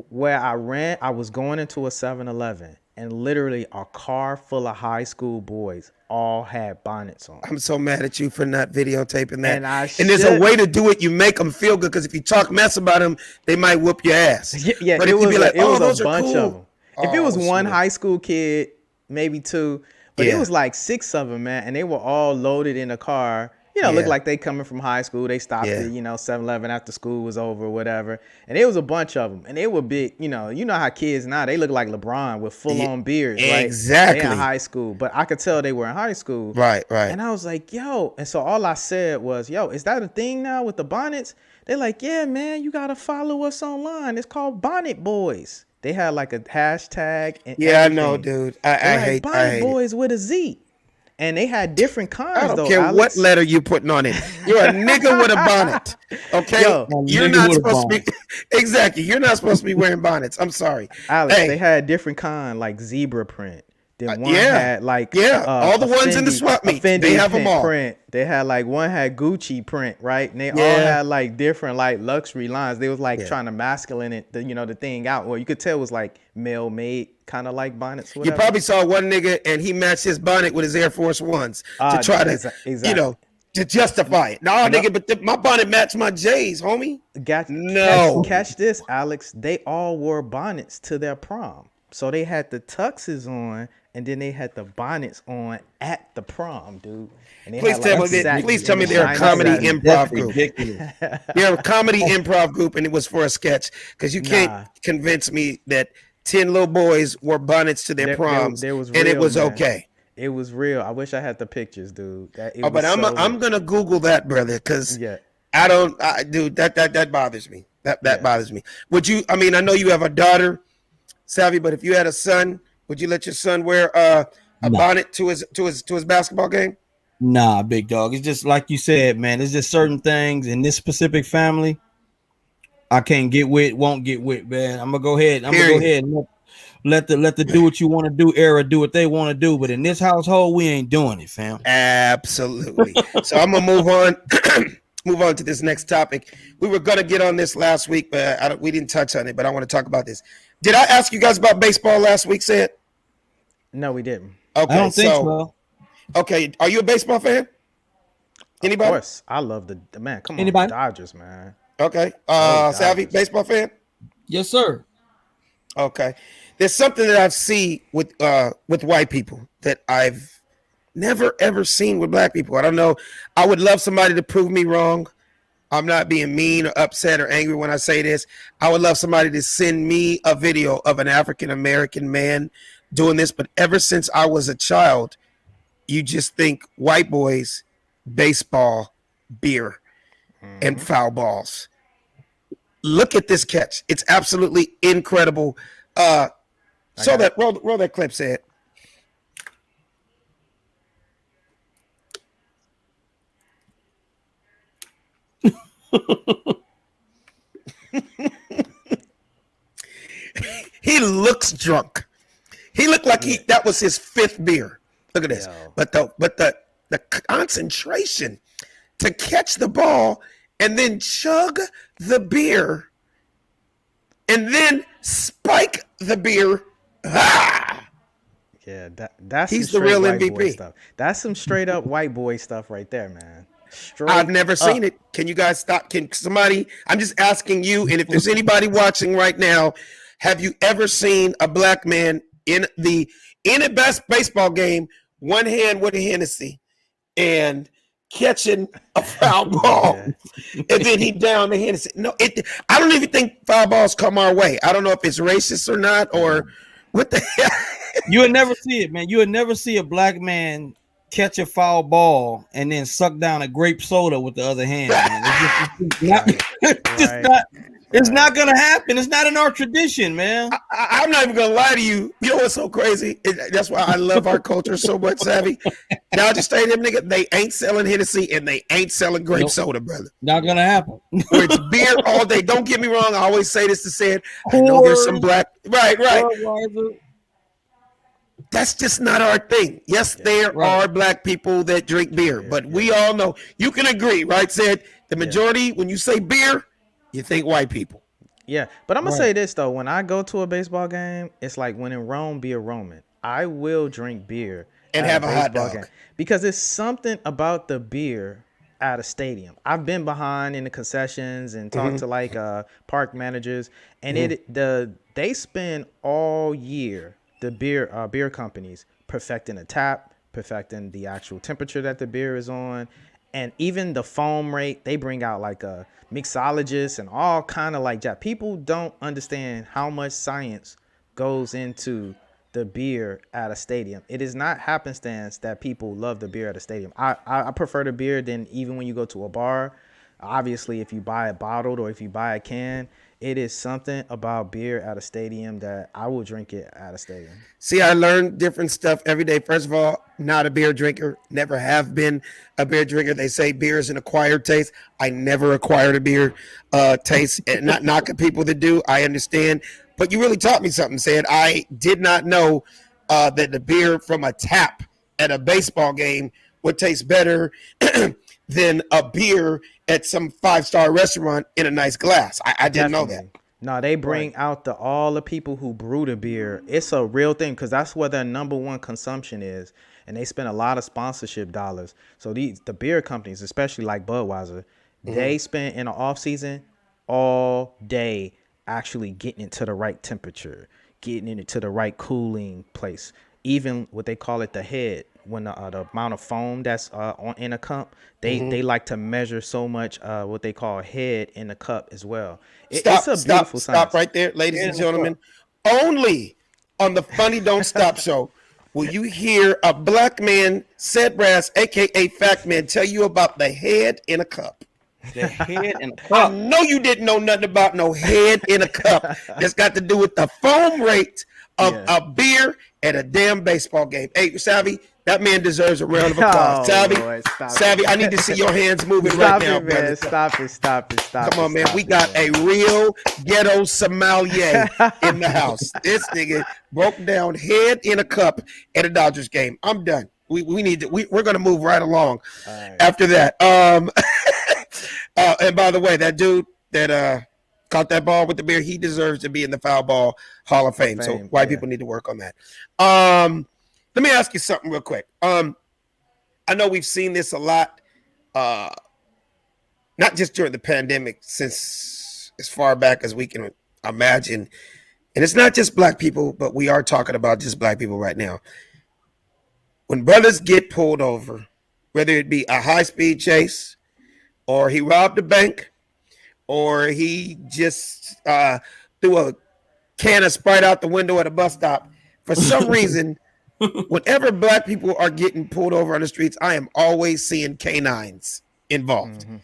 Where I was going into a 7-Eleven, and literally a car full of high school boys all had bonnets on. I'm so mad at you for not videotaping that. And there's a way to do it. You make them feel good because if you talk mess about them, they might whoop your ass. Yeah, but it was a bunch of them. If it was one high school kid, maybe two, but it was like 6 of them, man, and they were all loaded in a car. You know, looked like they coming from high school. They stopped at, 7-Eleven after school was over or whatever. And it was a bunch of them. And they were big, you know how kids now, they look like LeBron with full-on beards. Exactly. They in high school. But I could tell they were in high school. Right. And I was like, yo. And so all I said was, yo, is that a thing now with the bonnets? They're like, yeah, man, you got to follow us online. It's called Bonnet Boys. They had like a hashtag. And everything. I know, dude. I hate Bonnet Boys with a Z. And they had different kinds. I don't care what letter you putting on it. You're a nigga with a bonnet. Okay, you're not supposed to be. Exactly, you're not supposed to be wearing bonnets. I'm sorry, Alex. They had different kind, like zebra print. Then one had like all the ones in the swap meet. They have them all. Print. They had like one had Gucci print, right? And they all had like different like luxury lines. They was like trying to masculine it, the thing out. Well, you could tell it was like male made, kind of like bonnets. Whatever. You probably saw one nigga and he matched his bonnet with his Air Force Ones to try to, to justify it. No, nigga, but my bonnet matched my J's, homie. Catch this, Alex. They all wore bonnets to their prom. So they had the tuxes on, and then they had the bonnets on at the prom, dude. And please tell me they're a comedy improv group. They're a comedy improv group, and it was for a sketch. Because you can't convince me that 10 little boys wore bonnets to their proms, and it was okay. It was real. I wish I had the pictures, dude. I'm gonna Google that, brother, because that bothers me. That bothers me. Would you? I know you have a daughter, Savvy, but if you had a son, would you let your son wear bonnet to his basketball game? Nah, big dog. It's just like you said, man. It's just certain things in this specific family I can't get with, won't get with, man. I'm gonna go ahead and let the do what you want to do era do what they want to do. But in this household, we ain't doing it, fam. Absolutely. So I'm gonna move on. Move on to this next topic. We were gonna get on this last week, but we didn't touch on it. But I want to talk about this. Did I ask you guys about baseball last week? Sid? No, we didn't. Okay, I don't think so. Okay, are you a baseball fan? Anybody? Of course, I love the man. Come on, Anybody? the Dodgers, man. Okay, Dodgers. Savvy, baseball fan? Yes, sir. Okay, there's something that I've seen with white people that I've never ever seen with black people. I don't know. I would love somebody to prove me wrong. I'm not being mean or upset or angry when I say this. I would love somebody to send me a video of an African American man doing this. But ever since I was a child, you just think white boys, baseball, beer, and foul balls. Look at this catch. It's absolutely incredible. Roll that clip, Sid. He looks drunk. He looked like that was his fifth beer. Look at this. Yo. But the concentration to catch the ball and then chug the beer and then spike the beer. Ah! Yeah, that's he's the real MVP stuff. That's some straight up white boy stuff right there, man. I've never seen it. Can you guys stop? Can somebody? I'm just asking you. And if there's anybody watching right now, have you ever seen a black man in a best baseball game, one hand with a Hennessy, and catching a foul ball, and then he down the Hennessy? No, I don't even think foul balls come our way. I don't know if it's racist or not, or what the hell. You would never see it, man. You would never see a black man catch a foul ball and then suck down a grape soda with the other hand, man. It's not gonna happen. It's not in our tradition, man. I'm not even gonna lie to you. You know what's so crazy? That's why I love our culture so much, Savvy. Dodger Stadium, nigga, they ain't selling Hennessy and they ain't selling grape soda, brother. Not gonna happen. Where it's beer all day. Don't get me wrong. I always say this to say it. I know there's some black. Right. That's just not our thing. Yes, there are black people that drink beer, but we all know. You can agree, right? Said the majority, when you say beer, you think white people. Yeah, but I'm going to say this, though. When I go to a baseball game, it's like when in Rome, be a Roman. I will drink beer and have a hot dog. Game because it's something about the beer at a stadium. I've been behind in the concessions and talked to like park managers, and they spend all year, the beer companies, perfecting the tap, perfecting the actual temperature that the beer is on, and even the foam rate. They bring out like a mixologist and all kind of like that. People don't understand how much science goes into the beer at a stadium. It is not happenstance that people love the beer at a stadium. I prefer the beer than even when you go to a bar. Obviously, if you buy it bottled or if you buy a can, it is something about beer at a stadium that I will drink it at a stadium. See, I learn different stuff every day. First of all, not a beer drinker. Never have been a beer drinker. They say beer is an acquired taste. I never acquired a beer taste. And not knocking people that do. I understand. But you really taught me something, Said. I did not know that the beer from a tap at a baseball game would taste better than a beer at some 5-star restaurant in a nice glass. I didn't know that. No, they bring out all the people who brew the beer. It's a real thing because that's where their number one consumption is, and they spend a lot of sponsorship dollars. So the beer companies, especially like Budweiser, they spend in the off season all day actually getting it to the right temperature, getting it to the right cooling place. Even what they call it the head, when the amount of foam that's in a cup, they like to measure so much what they call head in the cup as well. It's a beautiful science. Stop right there, ladies and gentlemen. Only on the Funny Don't Stop show will you hear a black man, Said Brass, a.k.a. Fact Man, tell you about the head in a cup. The head in a cup. I know you didn't know nothing about no head in a cup. That's got to do with the foam rate a beer at a damn baseball game. Hey, Savvy, that man deserves a round of applause. Savvy, Lord, Savvy, I need to see your hands moving right now, man. brother. Stop it. Come on, man. We got a real ghetto sommelier in the house. This nigga broke down head in a cup at a Dodgers game. I'm done. We need to. We're gonna move right along after that. And by the way, that dude that caught that ball with the beer, he deserves to be in the Foul Ball Hall of Fame. So white people need to work on that. Let me ask you something real quick. I know we've seen this a lot, not just during the pandemic, since as far back as we can imagine. And it's not just black people, but we are talking about just black people right now. When brothers get pulled over, whether it be a high-speed chase, or he robbed a bank, or he just threw a can of Sprite out the window at a bus stop, for some reason, whenever black people are getting pulled over on the streets, I am always seeing canines involved. Mm-hmm.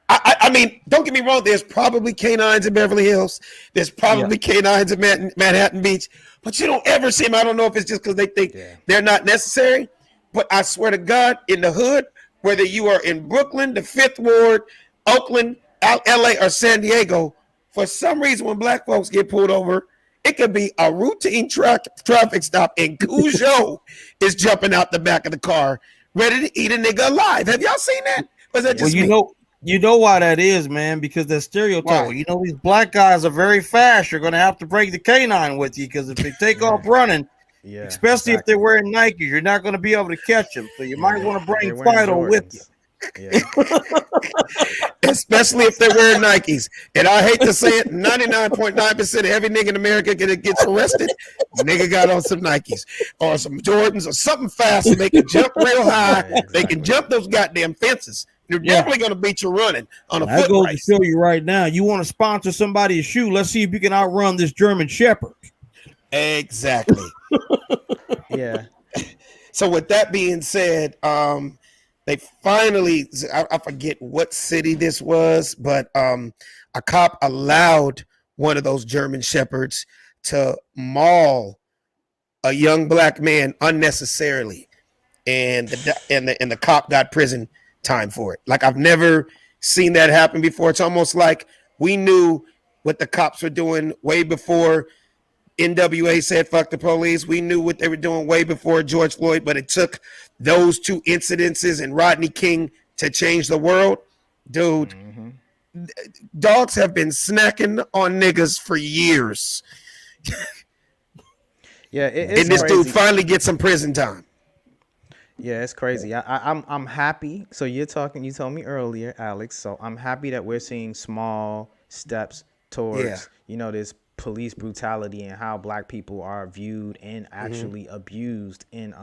I mean, don't get me wrong. There's probably canines in Beverly Hills. There's probably canines in Manhattan Beach. But you don't ever see them. I don't know if it's just because they think they're not necessary. But I swear to God, in the hood, whether you are in Brooklyn, the Fifth Ward, Oakland, LA, or San Diego, for some reason, when black folks get pulled over, it could be a routine traffic stop, and Cujo is jumping out the back of the car, ready to eat a nigga alive. Have y'all seen that? Was that just you know why that is, man? Because that stereotype. Why? You know, these black guys are very fast. You're going to have to break the canine with you, because if they take off running, especially if they're wearing Nikes, you're not going to be able to catch them. So you might want to bring Fido with you. Yeah. Especially if they're wearing Nikes. And I hate to say it, 99.9% of every nigga in America gets arrested, nigga got on some Nikes or some Jordans or something fast so they can jump real high. They can jump those goddamn fences. They're definitely going to beat you running on a foot goes race. to show you right now. You want to sponsor somebody's shoe? Let's see if you can outrun this German Shepherd. Exactly. Yeah. So with that being said, they finally, I forget what city this was, but a cop allowed one of those German Shepherds to maul a young black man unnecessarily, and the cop got prison time for it. Like, I've never seen that happen before. It's almost like we knew what the cops were doing way before NWA said fuck the police. We knew what they were doing way before George Floyd, but it took those two incidences and Rodney King to change the world. Dude, dogs have been snacking on niggas for years. Yeah, and this crazy. dude finally gets some prison time. Yeah, it's crazy. I'm happy. So you told me earlier, Alex. So I'm happy that we're seeing small steps towards, this police brutality and how black people are viewed and actually abused in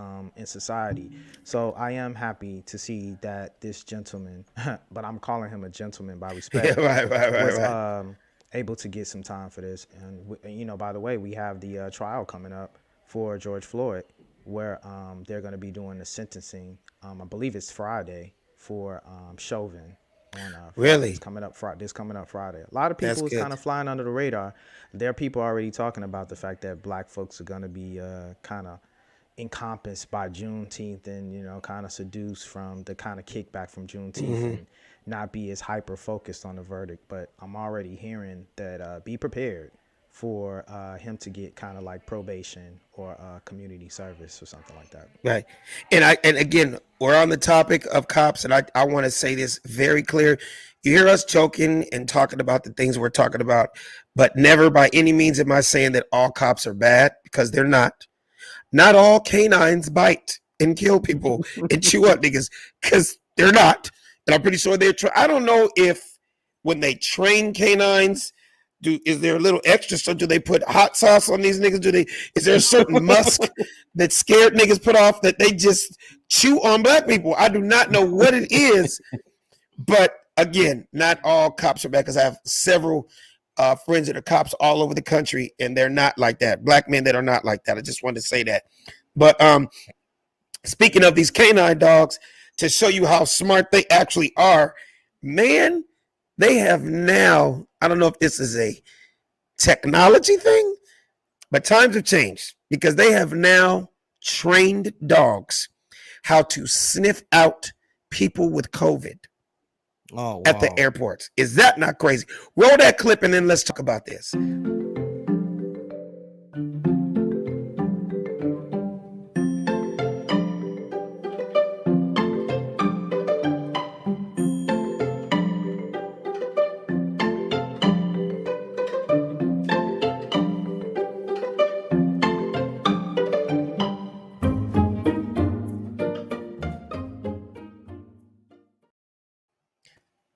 society. So I am happy to see that this gentleman, but I'm calling him a gentleman by respect, was able to get some time for this. And by the way, we have the trial coming up for George Floyd, where they're going to be doing the sentencing. I believe it's Friday for Chauvin. Really? This coming up Friday. A lot of people is kind of flying under the radar. There are people already talking about the fact that black folks are going to be kind of encompassed by Juneteenth and, kind of seduced from the kind of kickback from Juneteenth and not be as hyper focused on the verdict. But I'm already hearing that be prepared for him to get kind of like probation or community service or something like that. Right. And again, we're on the topic of cops, and I want to say this very clear. You hear us joking and talking about the things we're talking about, but never by any means am I saying that all cops are bad, because they're not. Not all canines bite and kill people and chew up niggas, because they're not. And I'm pretty sure I don't know if when they train canines, is there a little extra? So do they put hot sauce on these niggas? Is there a certain musk that scared niggas put off that they just chew on black people? I do not know what it is, but again, not all cops are bad, because I have several friends that are cops all over the country, and they're not like that. Black men that are not like that. I just wanted to say that. But speaking of these canine dogs, to show you how smart they actually are, man, they have now, I don't know if this is a technology thing, But times have changed because they have now trained dogs how to sniff out people with COVID at the airports. Is that not crazy? Roll that clip and then let's talk about this.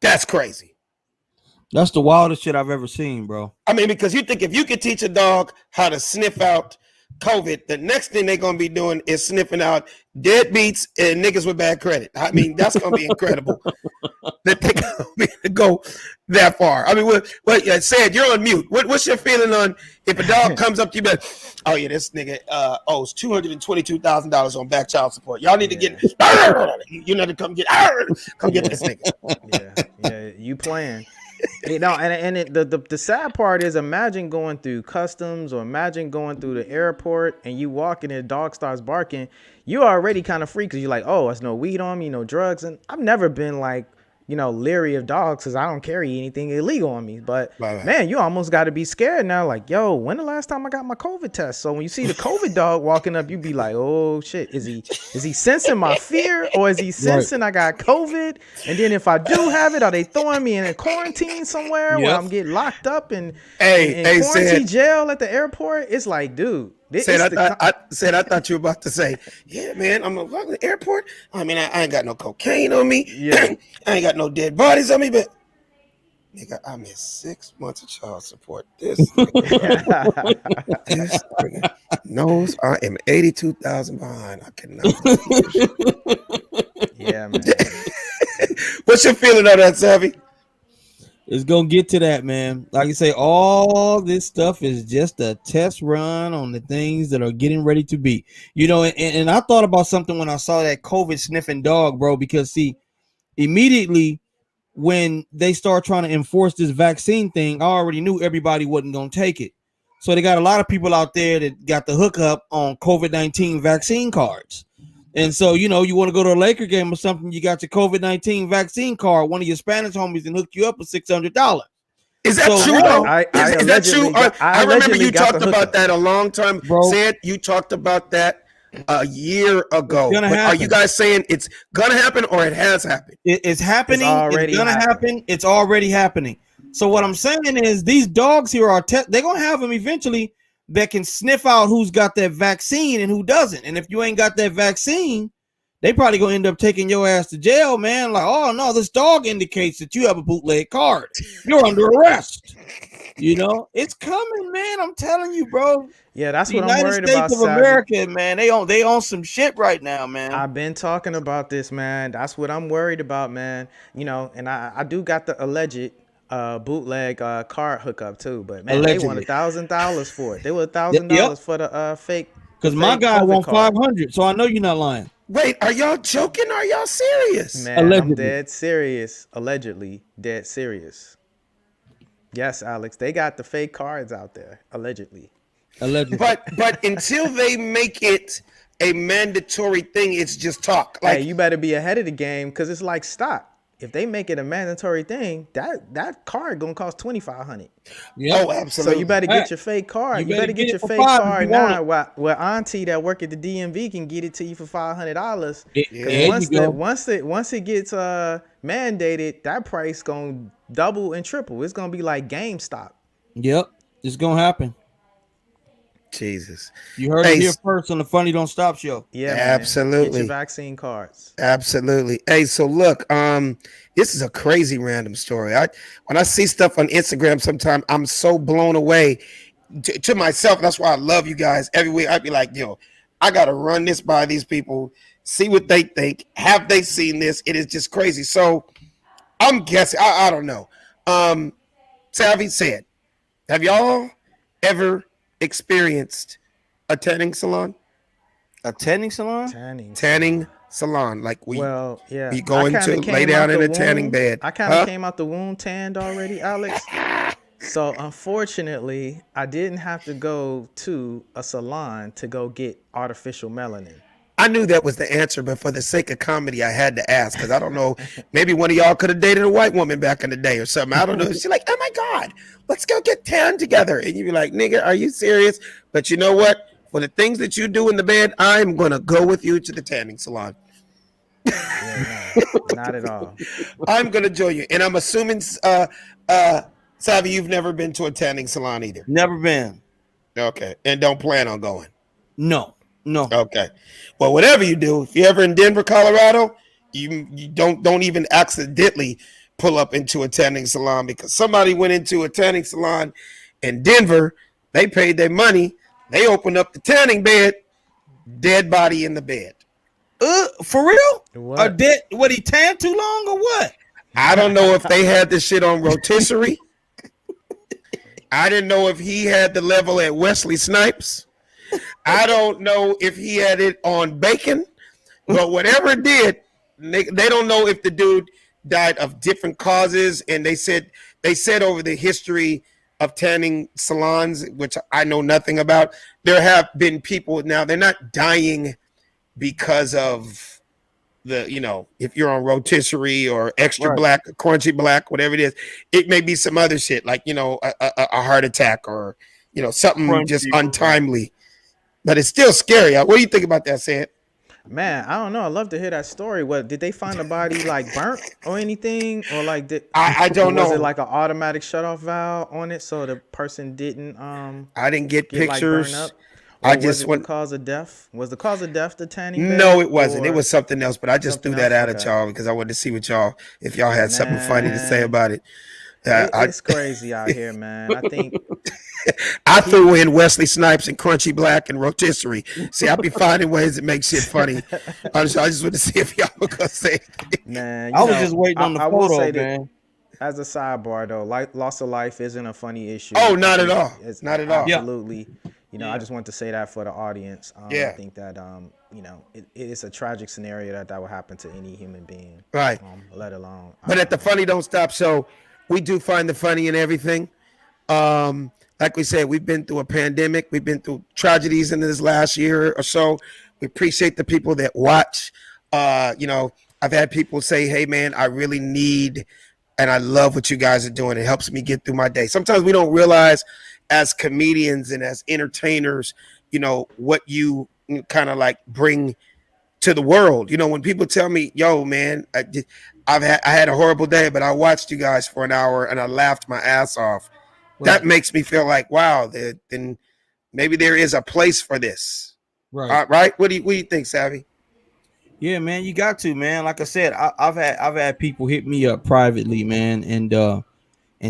That's crazy. That's the wildest shit I've ever seen, bro. I mean, because you think if you could teach a dog how to sniff out COVID, the next thing they're going to be doing is sniffing out deadbeats and niggas with bad credit. I mean, that's going to be incredible that they're going to go that far. I mean, what said, you're on mute. What's your feeling on if a dog comes up to you, but, oh, yeah, this nigga owes $222,000 on back child support. Y'all need to get, you know, to come get this nigga. Yeah, you playing. You know, the sad part is, imagine going through customs or imagine going through the airport and you walk in and the dog starts barking. You already kind of free because you're like, oh, there's no weed on me, no drugs. And I've never been like, you know, leery of dogs because I don't carry anything illegal on me. But man, you almost got to be scared now. Like, yo, when the last time I got my COVID test? So when you see the COVID dog walking up, you be like, oh shit, is he sensing my fear or is he sensing I got COVID? And then if I do have it, are they throwing me in a quarantine somewhere where I'm getting locked up in quarantine jail at the airport? It's like, dude. I thought you were about to say, yeah, man, I'm at the airport. I mean, I ain't got no cocaine on me. Yeah. I ain't got no dead bodies on me, but nigga, I missed 6 months of child support. This nigga knows I am 82,000 behind. I cannot. Yeah, man. What's your feeling on that, Savvy? It's gonna get to that, man. Like you say, all this stuff is just a test run on the things that are getting ready to be. You know, and I thought about something when I saw that COVID sniffing dog, bro, because see, immediately when they start trying to enforce this vaccine thing, I already knew everybody wasn't gonna take it. So they got a lot of people out there that got the hookup on COVID-19 vaccine cards. And so, you know, you want to go to a Laker game or something, you got your COVID-19 vaccine card, one of your Spanish homies and hook you up with $600. Is that true, though? Is that true? I remember you talked about that a long time. Bro, said you talked about that a year ago. But are you guys saying it's going to happen or it has happened? It's happening. It's going to happen. It's already happening. So what I'm saying is these dogs here are, they're going to have them eventually that can sniff out who's got that vaccine and who doesn't. And if you ain't got that vaccine, they probably gonna end up taking your ass to jail, man. Like, oh no, this dog indicates that you have a bootleg card. You're under arrest. You know, it's coming, man. I'm telling you, bro. Yeah, that's what I'm worried about. United States of America, man. They own some shit right now, man. I've been talking about this, man. That's what I'm worried about, man. You know, and I do got the alleged bootleg card hookup too, but man, allegedly. They want $1,000 for it. They want $1,000 for the fake. Because my guy won 500, so I know you're not lying. Wait, are y'all joking? Or are y'all serious? Man, allegedly. I'm dead serious. Allegedly, dead serious. Yes, Alex, they got the fake cards out there. Allegedly. But until they make it a mandatory thing, it's just talk. Like, hey, you better be ahead of the game because it's like stock. If they make it a mandatory thing, that card gonna cost $2,500. Yeah, oh, absolutely. So you better get your fake card. You better get your fake card now. Where Auntie that work at the DMV can get it to you for $500. Once it gets mandated, that price gonna double and triple. It's gonna be like GameStop. Yep, it's gonna happen. Jesus. You heard it here first on the Funny Don't Stop show. Yeah, absolutely. Get your vaccine cards. Absolutely. Hey, so look, this is a crazy random story. When I see stuff on Instagram sometimes, I'm so blown away to myself. That's why I love you guys. Every week I'd be like, yo, I got to run this by these people, see what they think. Have they seen this? It is just crazy. So I'm guessing, I don't know. Savvy said, have y'all ever experienced a tanning salon? A tanning salon? Tanning salon. Like you go into lay down in a tanning bed. I kind of came out the womb tanned already, Alex. So unfortunately, I didn't have to go to a salon to go get artificial melanin. I knew that was the answer, but for the sake of comedy, I had to ask because I don't know. Maybe one of y'all could have dated a white woman back in the day or something. I don't know. She's like, oh my God, let's go get tan together. And you'd be like, nigga, are you serious? But you know what? For the things that you do in the bed, I'm going to go with you to the tanning salon. Yeah, no, not at all. I'm going to join you. And I'm assuming, Savvy, you've never been to a tanning salon either. Never been. Okay. And don't plan on going. No. Okay. Well, whatever you do, if you're ever in Denver, Colorado, you don't even accidentally pull up into a tanning salon because somebody went into a tanning salon in Denver. They paid their money. They opened up the tanning bed, dead body in the bed. For real? What? What, he tanned too long or what? I don't know if they had this shit on rotisserie. I didn't know if he had the level at Wesley Snipes. I don't know if he had it on bacon, but whatever it did, they don't know if the dude died of different causes. And they said over the history of tanning salons, which I know nothing about, there have been people now, they're not dying because of the, if you're on rotisserie or extra black, crunchy black, whatever it is, it may be some other shit like, a heart attack or, something crunchy, just untimely. But it's still scary. What do you think about that, Sid? Man, I don't know. I'd love to hear that story. What did they find the body like burnt or anything, or like I don't know. Was it like an automatic shutoff valve on it so the person didn't I didn't get pictures. Like, I just went. The cause of death was the cause of death the tanning bed? No, it wasn't. It was something else. But I just threw that out at y'all because I wanted to see what if y'all had something funny to say about it. It's crazy out here, man. I think I threw in Wesley Snipes and Crunchy Black and rotisserie. See, I be finding ways to make shit funny. I just want to see if y'all were gonna say it. Man, I was just waiting on the photo, man. As a sidebar, though, loss of life isn't a funny issue. Oh, not at all. It's not at all. Absolutely. I just want to say that for the audience. I think that it is a tragic scenario that would happen to any human being, right? Let alone. But at the Funny Don't Stop show, we do find the funny in everything. Like we said, we've been through a pandemic. We've been through tragedies in this last year or so. We appreciate the people that watch. I've had people say, hey, man, I really need and I love what you guys are doing. It helps me get through my day. Sometimes we don't realize as comedians and as entertainers, what you kind of like bring to the world. When people tell me, yo, man, I had a horrible day, but I watched you guys for an hour and I laughed my ass off. That makes me feel like, wow, then maybe there is a place for this. Right. Right. What do you think, Savvy? Yeah, man, you got to, man. Like I said, I've had people hit me up privately, man, and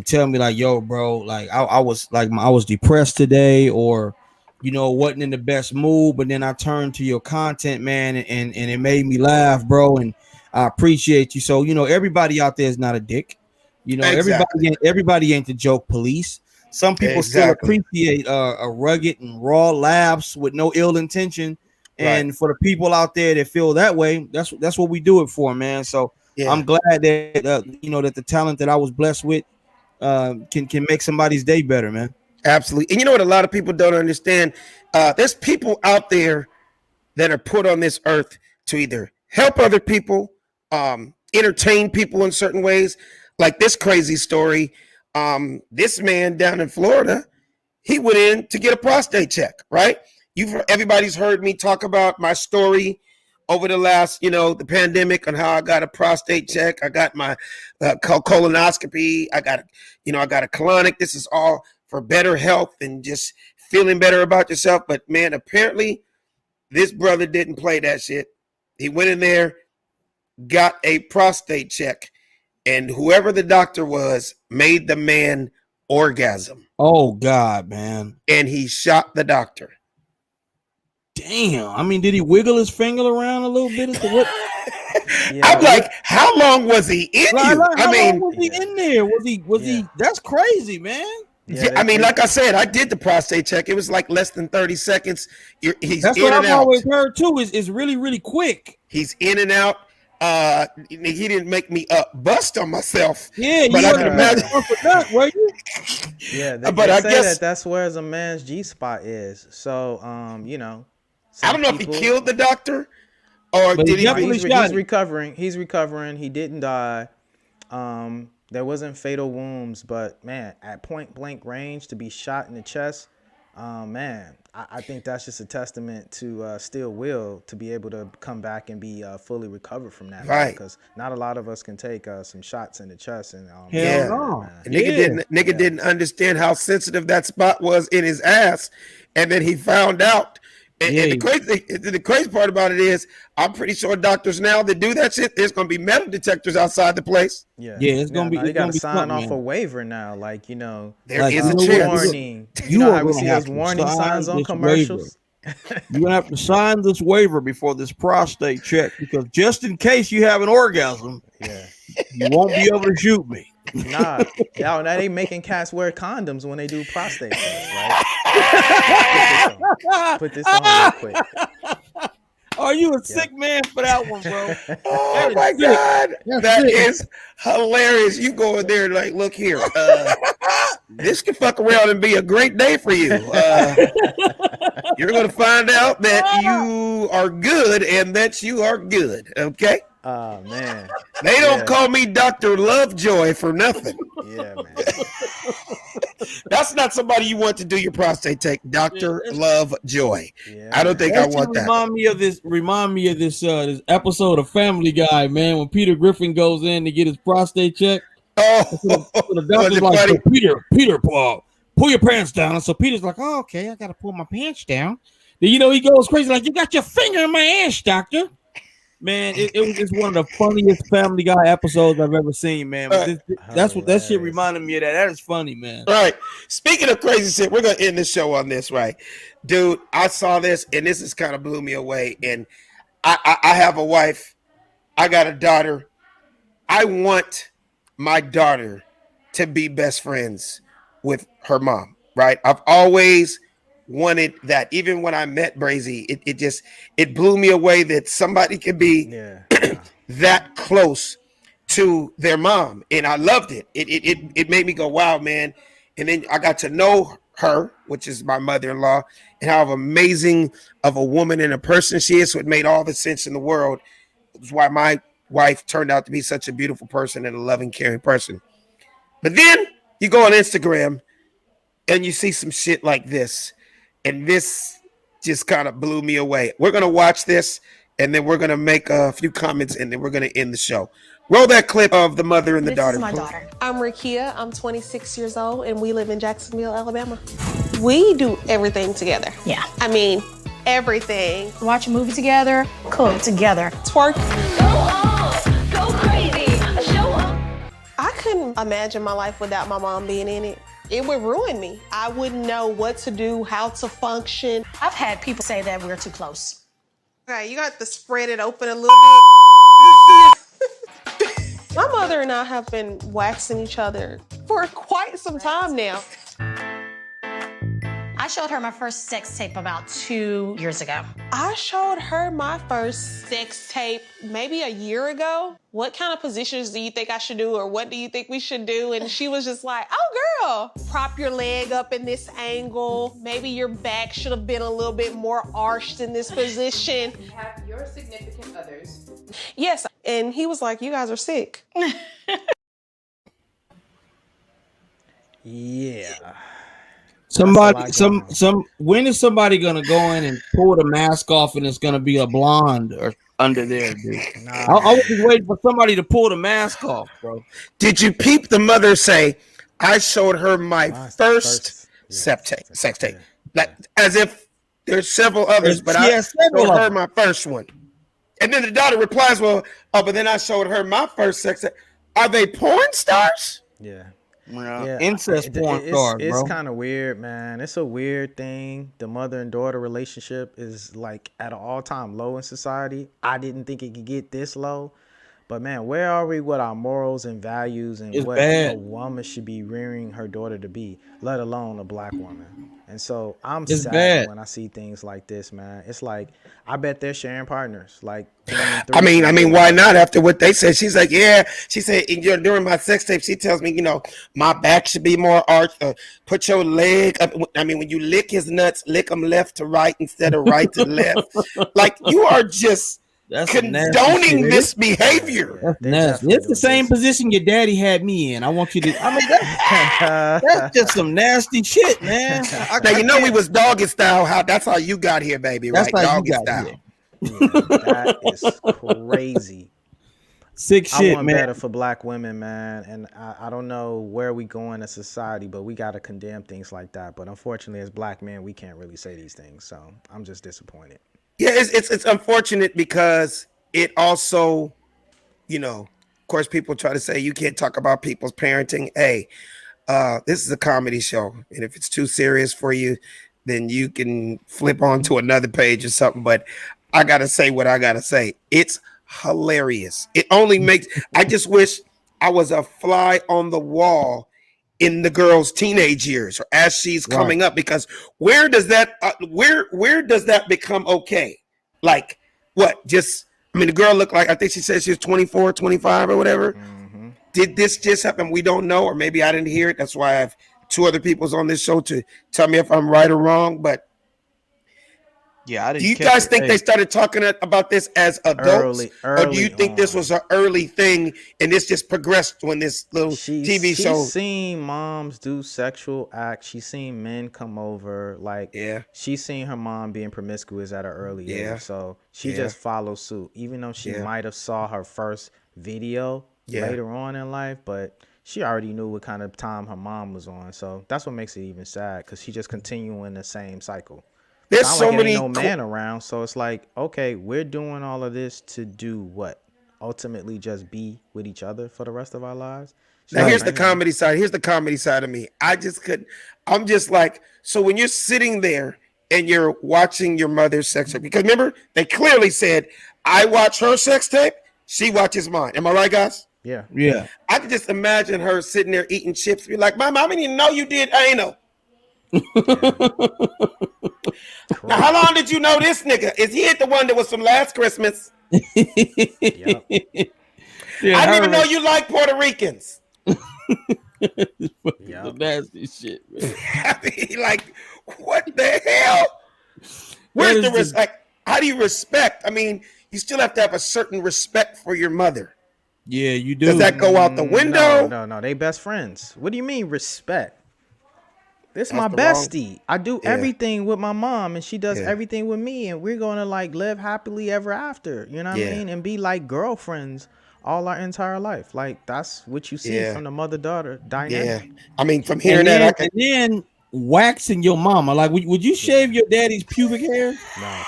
tell me like, yo, bro, like I was depressed today, or wasn't in the best mood, but then I turned to your content, man, and it made me laugh, bro, and I appreciate you. So everybody out there is not a dick. Exactly. Everybody ain't the joke police. Some people still appreciate a rugged and raw laughs with no ill intention. And for the people out there that feel that way, that's what we do it for, man. So I'm glad that that the talent that I was blessed with can make somebody's day better, man. Absolutely. And you know what a lot of people don't understand? There's people out there that are put on this earth to either help other people, entertain people in certain ways. Like this crazy story, this man down in Florida, he went in to get a prostate check, right? Everybody's heard me talk about my story over the last, the pandemic, on how I got a prostate check. I got my colonoscopy. I got a colonic. This is all for better health and just feeling better about yourself. But man, apparently this brother didn't play that shit. He went in there, got a prostate check, and whoever the doctor was made the man orgasm. Oh God, man. And he shot the doctor. Damn. I mean, did he wiggle his finger around a little bit? I'm like, how long was he in you? How long was he in there? Was he? That's crazy, man. I mean, like I said, I did the prostate check. It was like less than 30 seconds. That's what I've always heard too. Is really, really quick. He's in and out. He didn't make me bust on myself. Yeah, but you I can imagine. Were you? Yeah, they But I say guess that's where a man's G spot is. So, you know, I don't know if he killed the doctor or But he did he? definitely he's shot him. recovering. He's recovering. He didn't die. There wasn't fatal wounds, but man, at point blank range to be shot in the chest, man, I think that's just a testament to still will to be able to come back and be fully recovered from that. Right. Because not a lot of us can take some shots in the chest and Yeah. no. Nigga didn't understand how sensitive that spot was in his ass, and then he found out. And the crazy part about it is, I'm pretty sure doctors now that do that shit, there's gonna be metal detectors outside the place. Yeah, it's gonna be. They got to sign something, off man. a waiver now. Like, you know, There Like, is you a know chance. what? warning. You You know are how we gonna see have those to warning sign signs on this commercials. You're gonna have to sign this waiver before this prostate check, because just in case you have an orgasm, Yeah. you won't be able to shoot me. Nah, now they making cats wear condoms when they do prostate tests, right? Put this on real quick. Are you a sick man for that one, bro? Oh my God, that is hilarious. You go in there like, look here, this could fuck around and be a great day for you. You're gonna find out that you are good and that you are good. Okay. Oh man, They don't call me Dr. Lovejoy for nothing. yeah, man. That's not somebody you want to do your prostate take, Dr. Lovejoy. Yeah, I don't think I want that. Remind me of this episode of Family Guy, man, when Peter Griffin goes in to get his prostate checked. Oh, So the was doctor's it like, funny? so Peter, pull your pants down. And so Peter's like, oh, okay, I gotta pull my pants down. Then, you know, he goes crazy, like, you got your finger in my ass, doctor. Man, it was just one of the funniest Family Guy episodes I've ever seen, man. But that's what that shit reminded me of. That is funny, man. All right. Speaking of crazy shit, we're gonna end the show on this, right? Dude, I saw this and this has kind of blew me away. And I have a wife, I got a daughter. I want my daughter to be best friends with her mom, right? I've always wanted that. Even when I met Brazy, it blew me away that somebody could be that close to their mom, and I loved it. It made me go, wow, man. And then I got to know her, which is my mother-in-law, and how amazing of a woman and a person she is. So it made all the sense in the world. It's why my wife turned out to be such a beautiful person and a loving, caring person. But then you go on Instagram and you see some shit like this, and this just kind of blew me away. We're gonna watch this, and then we're gonna make a few comments, and then we're gonna end the show. Roll that clip of the mother and the daughter. This is my daughter. I'm Rakia. I'm 26 years old, and we live in Jacksonville, Alabama. We do everything together. Yeah. I mean, everything. Watch a movie together, cook together. Twerk. Go on, go crazy, show up. I couldn't imagine my life without my mom being in it. It would ruin me. I wouldn't know what to do, how to function. I've had people say that we're too close. Okay, you got to spread it open a little bit. My mother and I have been waxing each other for quite some time now. I showed her my first sex tape about 2 years ago. I showed her my first sex tape maybe a year ago. What kind of positions do you think I should do, or what do you think we should do? And she was just like, oh girl, prop your leg up in this angle. Maybe your back should have been a little bit more arched in this position. Have your significant others. Yes, and he was like, you guys are sick. Yeah. When is somebody gonna go in and pull the mask off and it's gonna be a blonde or under there, dude? I was just waiting for somebody to pull the mask off, bro. Did you peep the mother say, I showed her my first sex tape? Like, as if there's several others, but I showed her my first one. And then the daughter replies, well, but then I showed her my first sex tape. Are they porn stars? Yeah. Yeah, incest porn stars, bro. It's kind of weird, man. It's a weird thing. The mother and daughter relationship is like at an all-time low in society. I didn't think it could get this low, But man, where are we with our morals and values and It's what bad. a woman should be rearing her daughter to be, let alone a black woman? And so I'm It's sad bad. when I see things like this, man. It's like I bet they're sharing partners. Like, I mean, why not? After what they said, she's like, yeah. She said, during my sex tape, she tells me, my back should be more arched. Put your leg up. I mean, when you lick his nuts, lick them left to right instead of right to left. Like, you are just condoning this behavior. That's nasty. It's the same position your daddy had me in. I want you to. I mean, that's just some nasty shit, man. Now we was doggy style. That's how you got here, baby. That's right? how you Doggy got style. here. That is crazy. Sick shit, I want man. better for black women, man. And I don't know where we going as society, but we got to condemn things like that. But unfortunately, as black men, we can't really say these things. So I'm just disappointed. Yeah, it's unfortunate because it also, of course, people try to say you can't talk about people's parenting. Hey, this is a comedy show, and if it's too serious for you, then you can flip on to another page or something. But I gotta say what I gotta say. It's hilarious. It only makes. I just wish I was a fly on the wall in the girl's teenage years or as she's coming up, because where does that where does that become okay? Like what? Just, I mean, the girl looked like, I think she said she was 24, 25 or whatever. Mm-hmm. Did this just happen? We don't know, or maybe I didn't hear it. That's why I have two other people's on this show to tell me if I'm right or wrong. But yeah, I didn't. Do you guys think they started talking about this as adults, or do you think this was an early thing and this just progressed when this little TV show? She's seen moms do sexual acts. She's seen men come over. Like, she's seen her mom being promiscuous at an early age. So she just follows suit, even though she might have saw her first video later on in life, but she already knew what kind of time her mom was on. So that's what makes it even sad, because she just continuing the same cycle. There's so many no man around, so it's like, okay, we're doing all of this to do what? Ultimately, just be with each other for the rest of our lives. Now here's the comedy side. Here's the comedy side of me. I just couldn't. I'm just like, so when you're sitting there and you're watching your mother's sex tape, because remember they clearly said, I watch her sex tape, she watches mine. Am I right, guys? Yeah. Yeah. I can just imagine her sitting there eating chips, be like, Mom, I didn't even know you did anal. Now, how long did you know this nigga? Is he the one that was from last Christmas? Yeah, I didn't even know you like Puerto Ricans. Nasty shit, man. I mean, like, what the hell? Where's the respect? How do you respect? I mean, you still have to have a certain respect for your mother. Yeah, you do. Does that go out the window? No. They best friends. What do you mean respect? This is my bestie. I do everything with my mom, and she does everything with me, and we're gonna like live happily ever after. You know what I mean? And be like girlfriends all our entire life. Like, that's what you see from the mother-daughter dynamic. Yeah, I mean, from hearing that, and then waxing your mama. Like, would you shave your daddy's pubic hair? No.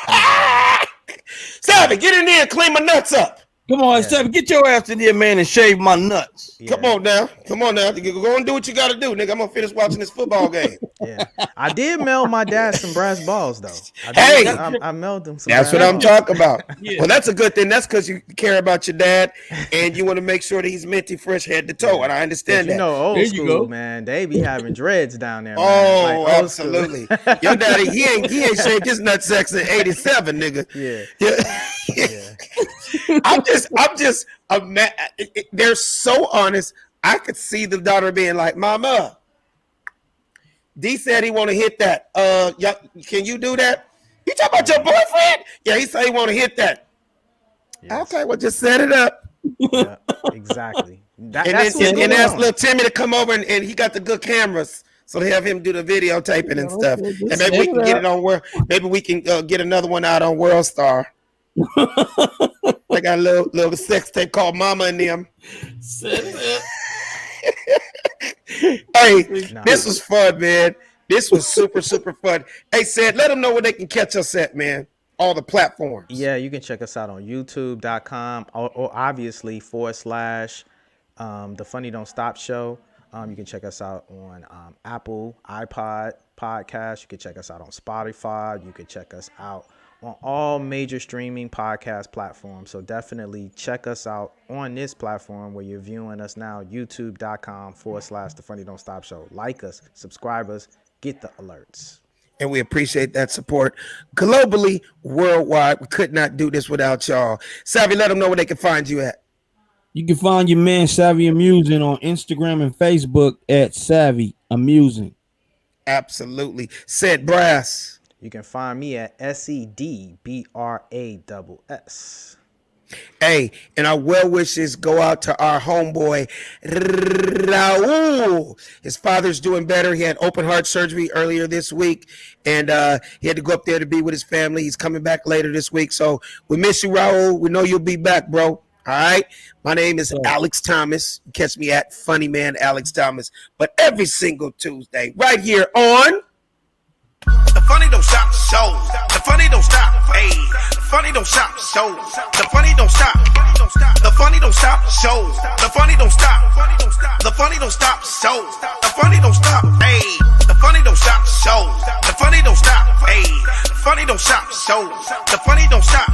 Savvy, get in there and clean my nuts up. Come on, Savvy, get your ass in here, man, and shave my nuts. Yeah. Come on now. Go and do what you got to do, nigga. I'm gonna finish watching this football game. Yeah, I did mail my dad some brass balls though. I mailed him some. That's what I'm talking about. Yeah. Well, that's a good thing. That's because you care about your dad and you want to make sure that he's minty fresh head to toe. And I understand that. You know, old school, man. They be having dreads down there. Oh, man. Like, absolutely. Your daddy, he ain't shaved his nutsack in '87, nigga. Yeah. I'm just they're so honest. I could see the daughter being like, Mama, D said he want to hit that. Can you do that? You talking about your boyfriend? Yeah, he said he want to hit that. Yes. Okay, well, just set it up. Yeah, exactly. And ask little Timmy to come over, and he got the good cameras. So they have him do the videotaping and stuff. And maybe we can get it on maybe we can get another one out on World Star. I got a little sex tape called Mama and Them. Hey, this was fun, man. This was super fun. Hey, Seth, let them know where they can catch us at, man. All the platforms. Yeah, you can check us out on youtube.com or obviously / The Funny Don't Stop Show. You can check us out on Apple, iPod, podcast. You can check us out on Spotify. You can check us out on all major streaming podcast platforms. So definitely check us out on this platform where you're viewing us now, youtube.com/The Funny Don't Stop Show. Like us, subscribe us, get the alerts. And we appreciate that support globally, worldwide. We could not do this without y'all. Savvy, let them know where they can find you at. You can find your man Savvy Amusing on Instagram and Facebook at Savvy Amusing. Absolutely. Said Brass. You can find me at SEDBRASS. Hey, and our well wishes go out to our homeboy Raul. His father's doing better. He had open heart surgery earlier this week, and he had to go up there to be with his family. He's coming back later this week. So we miss you, Raul. We know you'll be back, bro. All right. My name is Alex Thomas. You catch me at Funny Man Alex Thomas. But every single Tuesday, right here on The Funny Don't Stop Show. The Funny Don't Stop. Hey, the Funny Don't Stop Show. The Funny Don't Stop. The Funny Don't Stop Show. The Funny Don't Stop. The Funny Don't Stop Show. The Funny Don't Stop. Hey, the Funny Don't Stop Show. The Funny Don't Stop. Hey, the Funny Don't Stop Show. The Funny Don't Stop.